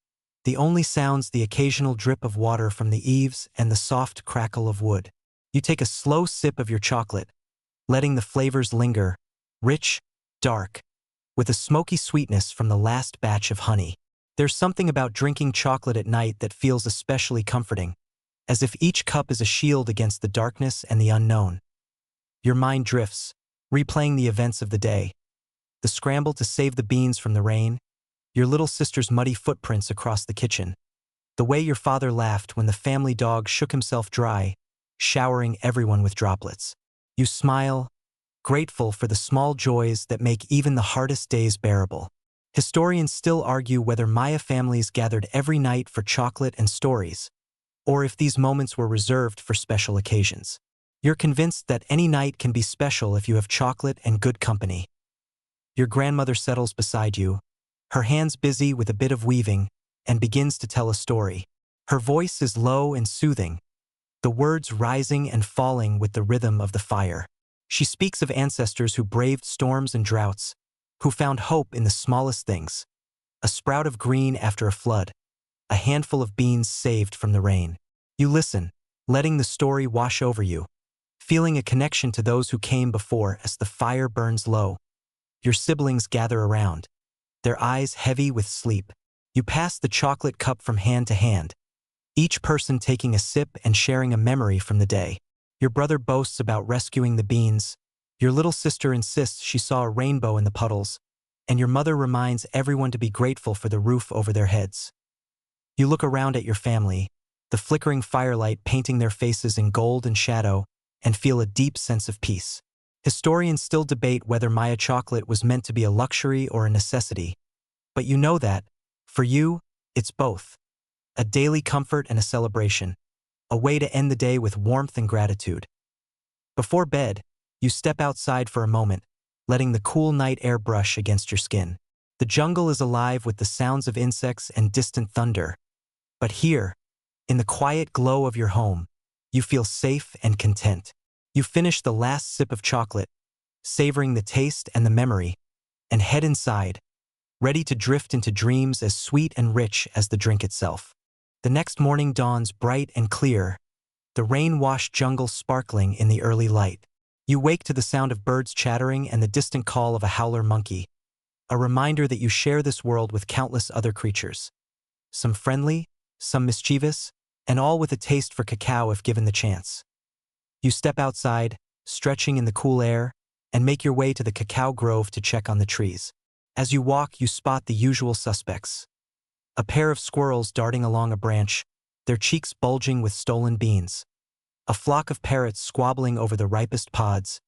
Speaker 1: The only sounds the occasional drip of water from the eaves and the soft crackle of wood. You take a slow sip of your chocolate, letting the flavors linger, rich, dark, with a smoky sweetness from the last batch of honey. There's something about drinking chocolate at night that feels especially comforting, as if each cup is a shield against the darkness and the unknown. Your mind drifts, replaying the events of the day. The scramble to save the beans from the rain, your little sister's muddy footprints across the kitchen, the way your father laughed when the family dog shook himself dry, showering everyone with droplets. You smile, grateful for the small joys that make even the hardest days bearable. Historians still argue whether Maya families gathered every night for chocolate and stories, or if these moments were reserved for special occasions. You're convinced that any night can be special if you have chocolate and good company. Your grandmother settles beside you, her hands busy with a bit of weaving, and begins to tell a story. Her voice is low and soothing, the words rising and falling with the rhythm of the fire. She speaks of ancestors who braved storms and droughts, who found hope in the smallest things. A sprout of green after a flood, a handful of beans saved from the rain. You listen, letting the story wash over you, feeling a connection to those who came before as the fire burns low. Your siblings gather around, their eyes heavy with sleep. You pass the chocolate cup from hand to hand, each person taking a sip and sharing a memory from the day. Your brother boasts about rescuing the beans, your little sister insists she saw a rainbow in the puddles, and your mother reminds everyone to be grateful for the roof over their heads. You look around at your family, the flickering firelight painting their faces in gold and shadow, and feel a deep sense of peace. Historians still debate whether Maya chocolate was meant to be a luxury or a necessity, but you know that, for you, it's both. A daily comfort and a celebration, a way to end the day with warmth and gratitude. Before bed, you step outside for a moment, letting the cool night air brush against your skin. The jungle is alive with the sounds of insects and distant thunder. But here, in the quiet glow of your home, you feel safe and content. You finish the last sip of chocolate, savoring the taste and the memory, and head inside, ready to drift into dreams as sweet and rich as the drink itself. The next morning dawns bright and clear, the rain-washed jungle sparkling in the early light. You wake to the sound of birds chattering and the distant call of a howler monkey, a reminder that you share this world with countless other creatures. Some friendly, some mischievous, and all with a taste for cacao if given the chance. You step outside, stretching in the cool air, and make your way to the cacao grove to check on the trees. As you walk, you spot the usual suspects. A pair of squirrels darting along a branch, their cheeks bulging with stolen beans. A flock of parrots squabbling over the ripest pods,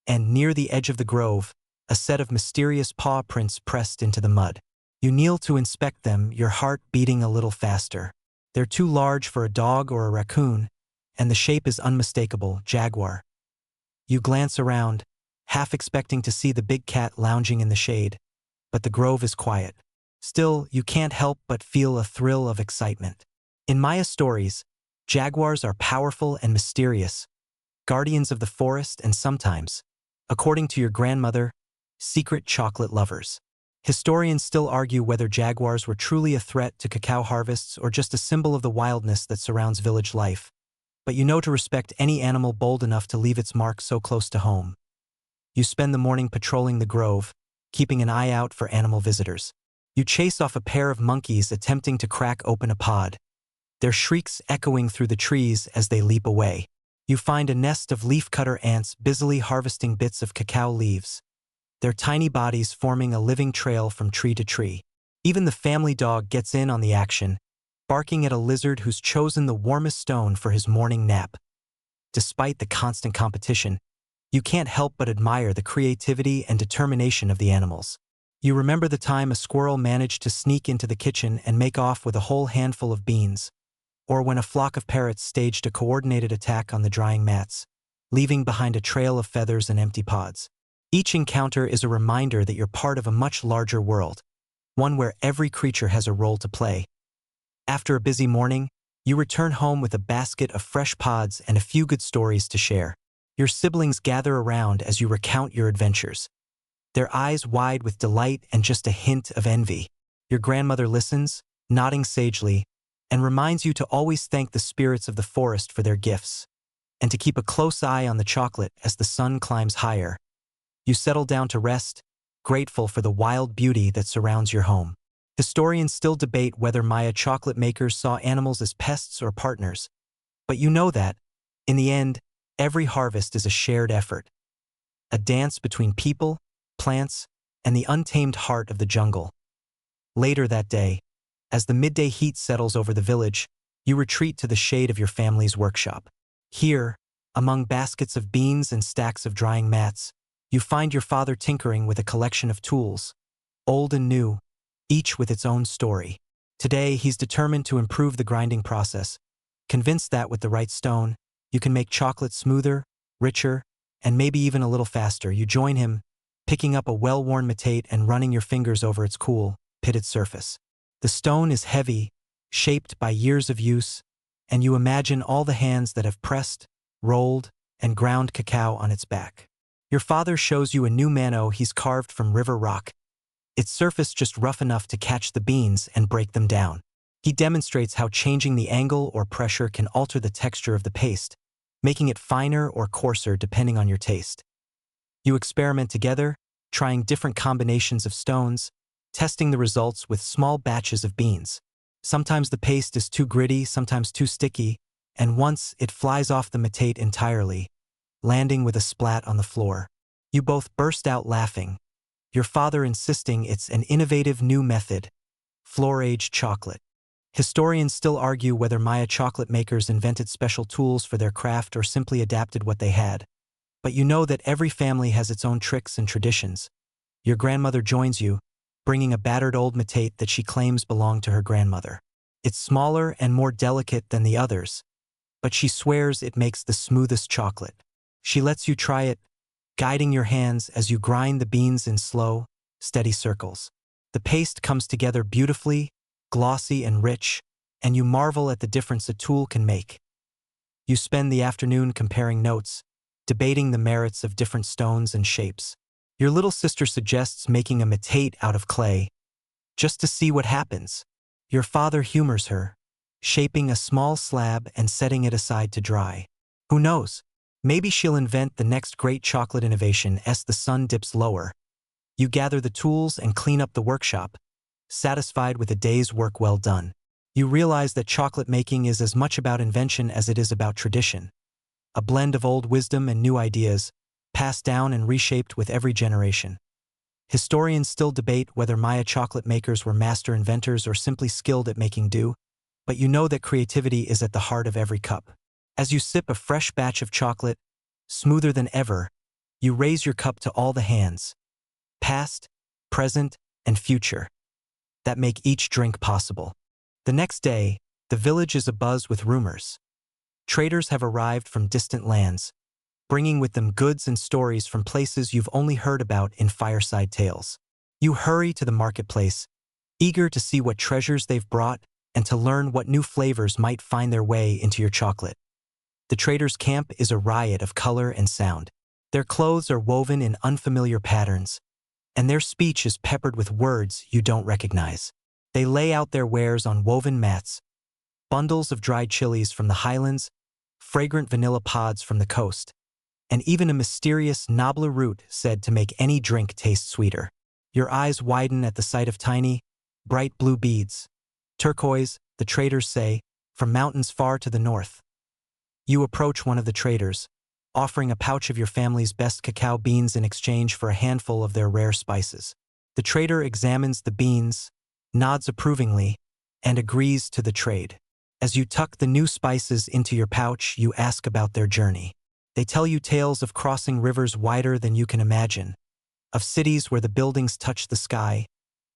Speaker 1: and near the edge of the grove, a set of mysterious paw prints pressed into the mud. You kneel to inspect them, your heart beating a little faster. They're too large for a dog or a raccoon, and the shape is unmistakable, jaguar. You glance around, half expecting to see the big cat lounging in the shade, but the grove is quiet. Still, you can't help but feel a thrill of excitement. In Maya stories, jaguars are powerful and mysterious, guardians of the forest and sometimes, according to your grandmother, secret chocolate lovers. Historians still argue whether jaguars were truly a threat to cacao harvests or just a symbol of the wildness that surrounds village life. But you know to respect any animal bold enough to leave its mark so close to home. You spend the morning patrolling the grove, keeping an eye out for animal visitors. You chase off a pair of monkeys attempting to crack open a pod, their shrieks echoing through the trees as they leap away. You find a nest of leafcutter ants busily harvesting bits of cacao leaves, their tiny bodies forming a living trail from tree to tree. Even the family dog gets in on the action, barking at a lizard who's chosen the warmest stone for his morning nap. Despite the constant competition, you can't help but admire the creativity and determination of the animals. You remember the time a squirrel managed to sneak into the kitchen and make off with a whole handful of beans, or when a flock of parrots staged a coordinated attack on the drying mats, leaving behind a trail of feathers and empty pods. Each encounter is a reminder that you're part of a much larger world, one where every creature has a role to play. After a busy morning, you return home with a basket of fresh pods and a few good stories to share. Your siblings gather around as you recount your adventures, their eyes wide with delight and just a hint of envy. Your grandmother listens, nodding sagely, and reminds you to always thank the spirits of the forest for their gifts, and to keep a close eye on the chocolate as the sun climbs higher. You settle down to rest, grateful for the wild beauty that surrounds your home. Historians still debate whether Maya chocolate makers saw animals as pests or partners, but you know that, in the end, every harvest is a shared effort, a dance between people, plants, and the untamed heart of the jungle. Later that day, as the midday heat settles over the village, you retreat to the shade of your family's workshop. Here, among baskets of beans and stacks of drying mats, you find your father tinkering with a collection of tools, old and new, each with its own story. Today, he's determined to improve the grinding process, convinced that with the right stone, you can make chocolate smoother, richer, and maybe even a little faster. You join him, picking up a well-worn matate and running your fingers over its cool, pitted surface. The stone is heavy, shaped by years of use, and you imagine all the hands that have pressed, rolled, and ground cacao on its back. Your father shows you a new mano he's carved from river rock, its surface just rough enough to catch the beans and break them down. He demonstrates how changing the angle or pressure can alter the texture of the paste, making it finer or coarser depending on your taste. You experiment together, trying different combinations of stones, testing the results with small batches of beans. Sometimes the paste is too gritty, sometimes too sticky, and once it flies off the matate entirely, landing with a splat on the floor. You both burst out laughing, your father insisting it's an innovative new method, floor-aged chocolate. Historians still argue whether Maya chocolate makers invented special tools for their craft or simply adapted what they had. But you know that every family has its own tricks and traditions. Your grandmother joins you, bringing a battered old matate that she claims belonged to her grandmother. It's smaller and more delicate than the others, but she swears it makes the smoothest chocolate. She lets you try it, guiding your hands as you grind the beans in slow, steady circles. The paste comes together beautifully, glossy and rich, and you marvel at the difference a tool can make. You spend the afternoon comparing notes, debating the merits of different stones and shapes. Your little sister suggests making a matate out of clay, just to see what happens. Your father humors her, shaping a small slab and setting it aside to dry. Who knows? Maybe she'll invent the next great chocolate innovation as the sun dips lower. You gather the tools and clean up the workshop, satisfied with a day's work well done. You realize that chocolate making is as much about invention as it is about tradition, a blend of old wisdom and new ideas, passed down and reshaped with every generation. Historians still debate whether Maya chocolate makers were master inventors or simply skilled at making do, but you know that creativity is at the heart of every cup. As you sip a fresh batch of chocolate, smoother than ever, you raise your cup to all the hands, past, present, and future, that make each drink possible. The next day, the village is abuzz with rumors. Traders have arrived from distant lands, bringing with them goods and stories from places you've only heard about in fireside tales. You hurry to the marketplace, eager to see what treasures they've brought and to learn what new flavors might find their way into your chocolate. The traders' camp is a riot of color and sound. Their clothes are woven in unfamiliar patterns, and their speech is peppered with words you don't recognize. They lay out their wares on woven mats, bundles of dried chilies from the highlands, fragrant vanilla pods from the coast, and even a mysterious nabla root said to make any drink taste sweeter. Your eyes widen at the sight of tiny, bright blue beads, turquoise, the traders say, from mountains far to the north. You approach one of the traders, offering a pouch of your family's best cacao beans in exchange for a handful of their rare spices. The trader examines the beans, nods approvingly, and agrees to the trade. As you tuck the new spices into your pouch, you ask about their journey. They tell you tales of crossing rivers wider than you can imagine, of cities where the buildings touch the sky,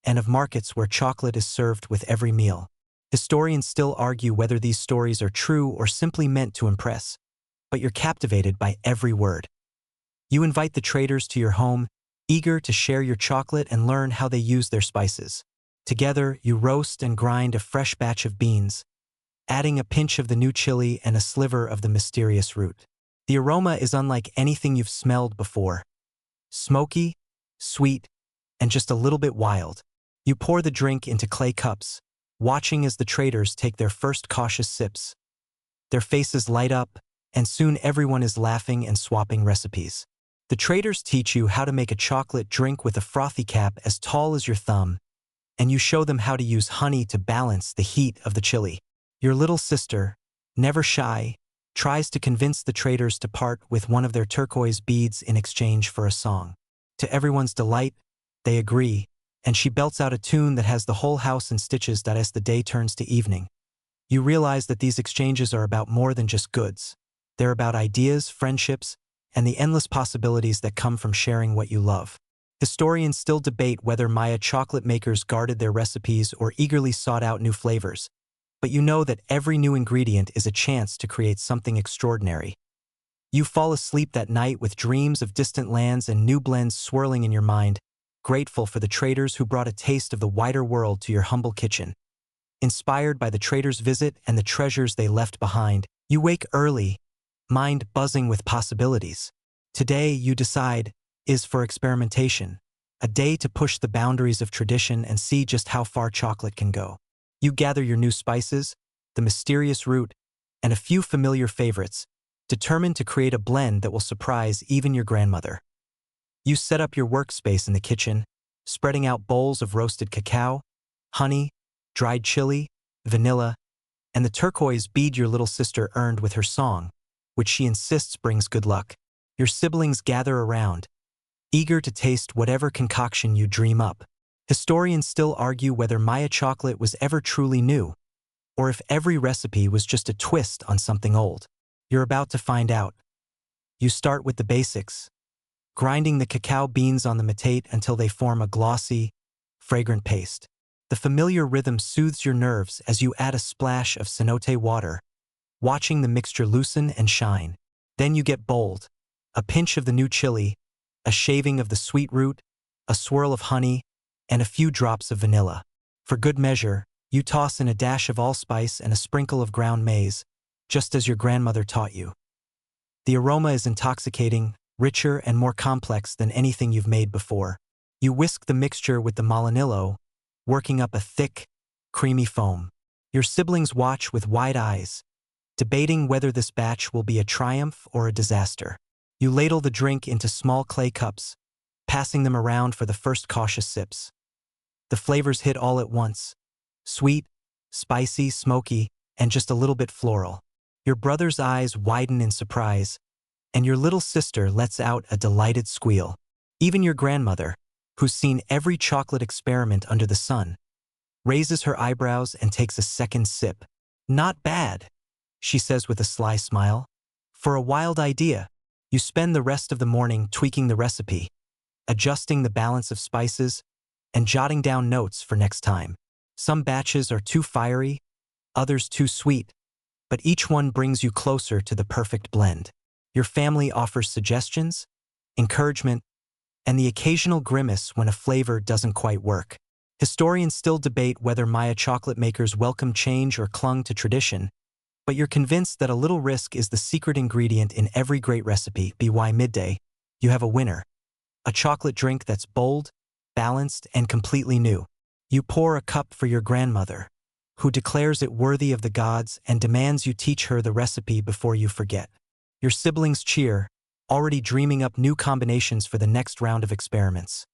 Speaker 1: and of markets where chocolate is served with every meal. Historians still argue whether these stories are true or simply meant to impress, but you're captivated by every word. You invite the traders to your home, eager to share your chocolate and learn how they use their spices. Together, you roast and grind a fresh batch of beans, adding a pinch of the new chili and a sliver of the mysterious root. The aroma is unlike anything you've smelled before. Smoky, sweet, and just a little bit wild. You pour the drink into clay cups, watching as the traders take their first cautious sips. Their faces light up, and soon everyone is laughing and swapping recipes. The traders teach you how to make a chocolate drink with a frothy cap as tall as your thumb, and you show them how to use honey to balance the heat of the chili. Your little sister, never shy, tries to convince the traders to part with one of their turquoise beads in exchange for a song. To everyone's delight, they agree, and she belts out a tune that has the whole house in stitches as the day turns to evening. You realize that these exchanges are about more than just goods. They're about ideas, friendships, and the endless possibilities that come from sharing what you love. Historians still debate whether Maya chocolate makers guarded their recipes or eagerly sought out new flavors, but you know that every new ingredient is a chance to create something extraordinary. You fall asleep that night with dreams of distant lands and new blends swirling in your mind, grateful for the traders who brought a taste of the wider world to your humble kitchen. Inspired by the traders' visit and the treasures they left behind, you wake early, mind buzzing with possibilities. Today, you decide, is for experimentation, a day to push the boundaries of tradition and see just how far chocolate can go. You gather your new spices, the mysterious root, and a few familiar favorites, determined to create a blend that will surprise even your grandmother. You set up your workspace in the kitchen, spreading out bowls of roasted cacao, honey, dried chili, vanilla, and the turquoise bead your little sister earned with her song, which she insists brings good luck. Your siblings gather around, eager to taste whatever concoction you dream up. Historians still argue whether Maya chocolate was ever truly new, or if every recipe was just a twist on something old. You're about to find out. You start with the basics, grinding the cacao beans on the metate until they form a glossy, fragrant paste. The familiar rhythm soothes your nerves as you add a splash of cenote water, watching the mixture loosen and shine. Then you get bold. A pinch of the new chili, a shaving of the sweet root, a swirl of honey, and a few drops of vanilla. For good measure, you toss in a dash of allspice and a sprinkle of ground maize, just as your grandmother taught you. The aroma is intoxicating, richer and more complex than anything you've made before. You whisk the mixture with the malinillo, working up a thick, creamy foam. Your siblings watch with wide eyes, debating whether this batch will be a triumph or a disaster. You ladle the drink into small clay cups, passing them around for the first cautious sips. The flavors hit all at once: sweet, spicy, smoky, and just a little bit floral. Your brother's eyes widen in surprise, and your little sister lets out a delighted squeal. Even your grandmother, who's seen every chocolate experiment under the sun, raises her eyebrows and takes a second sip. "Not bad," she says with a sly smile. "For a wild idea." You spend the rest of the morning tweaking the recipe, adjusting the balance of spices, and jotting down notes for next time. Some batches are too fiery, others too sweet, but each one brings you closer to the perfect blend. Your family offers suggestions, encouragement, and the occasional grimace when a flavor doesn't quite work. Historians still debate whether Maya chocolate makers welcomed change or clung to tradition, but you're convinced that a little risk is the secret ingredient in every great recipe. By midday, you have a winner. A chocolate drink that's bold, balanced, and completely new. You pour a cup for your grandmother, who declares it worthy of the gods and demands you teach her the recipe before you forget. Your siblings cheer, already dreaming up new combinations for the next round of experiments.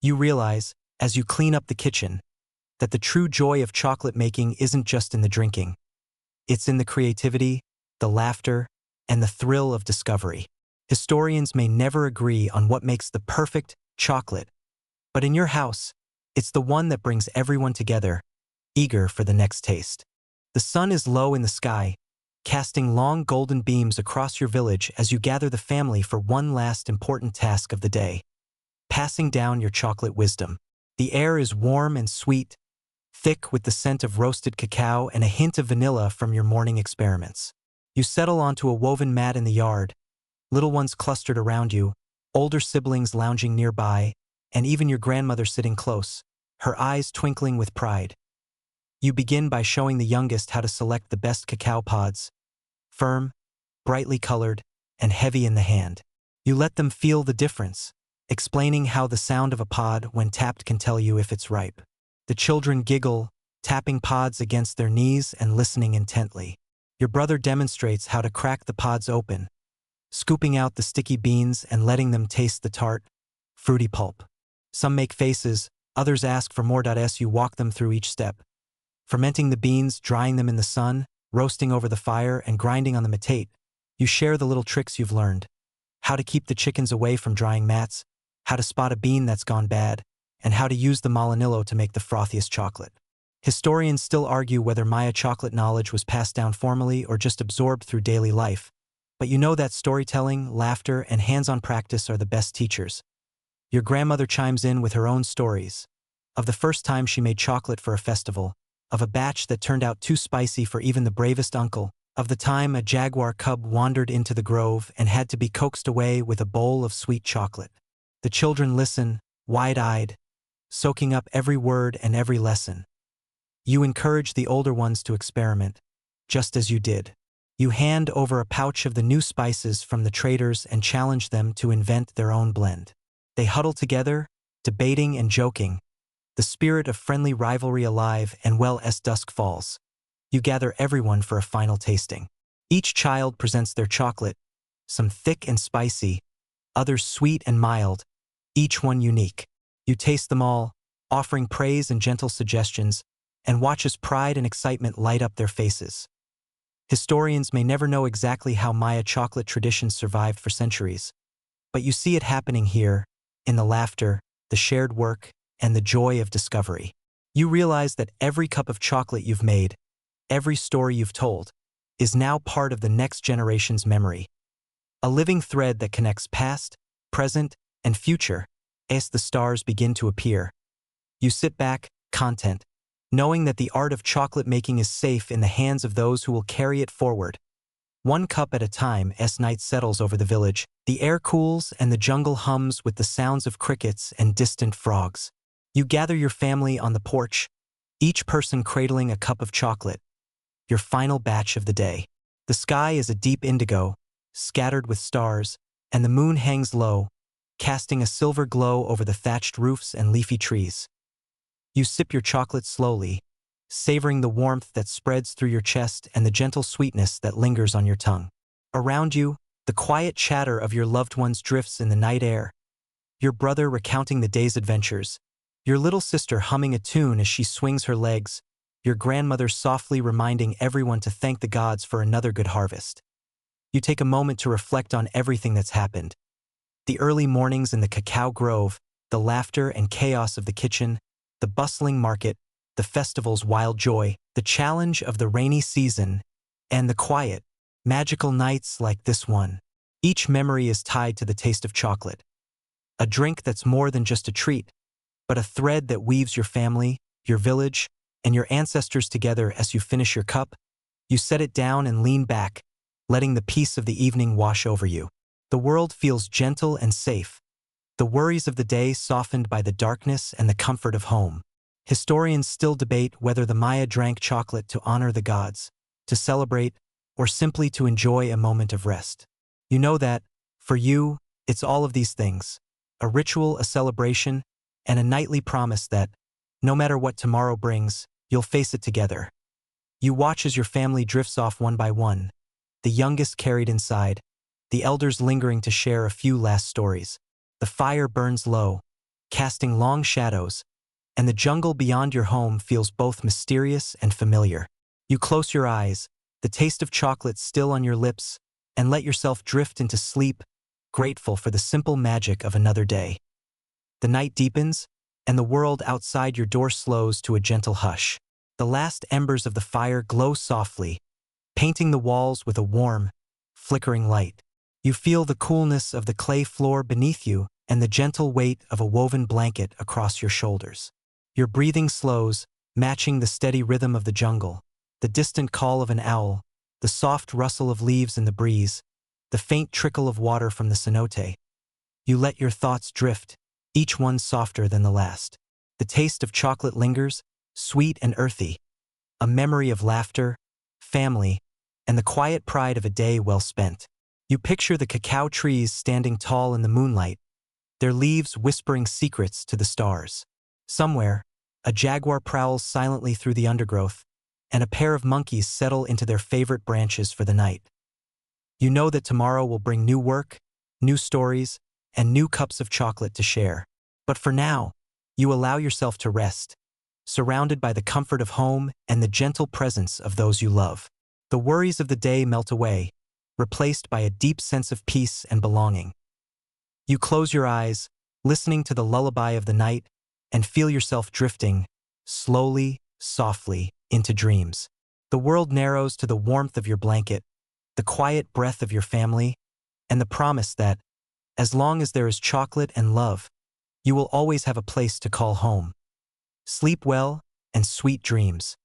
Speaker 1: You realize, as you clean up the kitchen, that the true joy of chocolate making isn't just in the drinking. It's in the creativity, the laughter, and the thrill of discovery. Historians may never agree on what makes the perfect chocolate, but in your house, it's the one that brings everyone together, eager for the next taste. The sun is low in the sky, casting long golden beams across your village as you gather the family for one last important task of the day: passing down your chocolate wisdom. The air is warm and sweet, thick with the scent of roasted cacao and a hint of vanilla from your morning experiments. You settle onto a woven mat in the yard, little ones clustered around you, older siblings lounging nearby, and even your grandmother sitting close, her eyes twinkling with pride. You begin by showing the youngest how to select the best cacao pods: firm, brightly colored, and heavy in the hand. You let them feel the difference, explaining how the sound of a pod when tapped can tell you if it's ripe. The children giggle, tapping pods against their knees and listening intently. Your brother demonstrates how to crack the pods open, scooping out the sticky beans and letting them taste the tart, fruity pulp. Some make faces, others ask for more. As you walk them through each step, fermenting the beans, drying them in the sun, roasting over the fire, and grinding on the metate, you share the little tricks you've learned. How to keep the chickens away from drying mats, how to spot a bean that's gone bad, and how to use the Malinillo to make the frothiest chocolate. Historians still argue whether Maya chocolate knowledge was passed down formally or just absorbed through daily life, but you know that storytelling, laughter, and hands-on practice are the best teachers. Your grandmother chimes in with her own stories, of the first time she made chocolate for a festival, of a batch that turned out too spicy for even the bravest uncle, of the time a jaguar cub wandered into the grove and had to be coaxed away with a bowl of sweet chocolate. The children listen, wide-eyed, soaking up every word and every lesson. You encourage the older ones to experiment, just as you did. You hand over a pouch of the new spices from the traders and challenge them to invent their own blend. They huddle together, debating and joking, the spirit of friendly rivalry alive, and well as dusk falls, you gather everyone for a final tasting. Each child presents their chocolate, some thick and spicy, others sweet and mild, each one unique. You taste them all, offering praise and gentle suggestions, and watch as pride and excitement light up their faces. Historians may never know exactly how Maya chocolate traditions survived for centuries, but you see it happening here, in the laughter, the shared work, and the joy of discovery. You realize that every cup of chocolate you've made, every story you've told, is now part of the next generation's memory. A living thread that connects past, present, and future as the stars begin to appear. You sit back, content, knowing that the art of chocolate making is safe in the hands of those who will carry it forward. One cup at a time, as night settles over the village, the air cools and the jungle hums with the sounds of crickets and distant frogs. You gather your family on the porch, each person cradling a cup of chocolate, your final batch of the day. The sky is a deep indigo, scattered with stars, and the moon hangs low, casting a silver glow over the thatched roofs and leafy trees. You sip your chocolate slowly, savoring the warmth that spreads through your chest and the gentle sweetness that lingers on your tongue. Around you, the quiet chatter of your loved ones drifts in the night air, your brother recounting the day's adventures, your little sister humming a tune as she swings her legs, your grandmother softly reminding everyone to thank the gods for another good harvest. You take a moment to reflect on everything that's happened. The early mornings in the cacao grove, the laughter and chaos of the kitchen, the bustling market, the festival's wild joy, the challenge of the rainy season, and the quiet, magical nights like this one. Each memory is tied to the taste of chocolate. A drink that's more than just a treat, but a thread that weaves your family, your village, and your ancestors together. As you finish your cup, you set it down and lean back, letting the peace of the evening wash over you. The world feels gentle and safe, the worries of the day softened by the darkness and the comfort of home. Historians still debate whether the Maya drank chocolate to honor the gods, to celebrate, or simply to enjoy a moment of rest. You know that, for you, it's all of these things, a ritual, a celebration, and a nightly promise that, no matter what tomorrow brings, you'll face it together. You watch as your family drifts off one by one, the youngest carried inside, the elders lingering to share a few last stories. The fire burns low, casting long shadows, and the jungle beyond your home feels both mysterious and familiar. You close your eyes, the taste of chocolate still on your lips, and let yourself drift into sleep, grateful for the simple magic of another day. The night deepens, and the world outside your door slows to a gentle hush. The last embers of the fire glow softly, painting the walls with a warm, flickering light. You feel the coolness of the clay floor beneath you and the gentle weight of a woven blanket across your shoulders. Your breathing slows, matching the steady rhythm of the jungle, the distant call of an owl, the soft rustle of leaves in the breeze, the faint trickle of water from the cenote. You let your thoughts drift, each one softer than the last. The taste of chocolate lingers, sweet and earthy, a memory of laughter, family, and the quiet pride of a day well spent. You picture the cacao trees standing tall in the moonlight, their leaves whispering secrets to the stars. Somewhere, a jaguar prowls silently through the undergrowth, and a pair of monkeys settle into their favorite branches for the night. You know that tomorrow will bring new work, new stories, and new cups of chocolate to share. But for now, you allow yourself to rest, surrounded by the comfort of home and the gentle presence of those you love. The worries of the day melt away, replaced by a deep sense of peace and belonging. You close your eyes, listening to the lullaby of the night, and feel yourself drifting, slowly, softly, into dreams. The world narrows to the warmth of your blanket, the quiet breath of your family, and the promise that, as long as there is chocolate and love, you will always have a place to call home. Sleep well, and sweet dreams.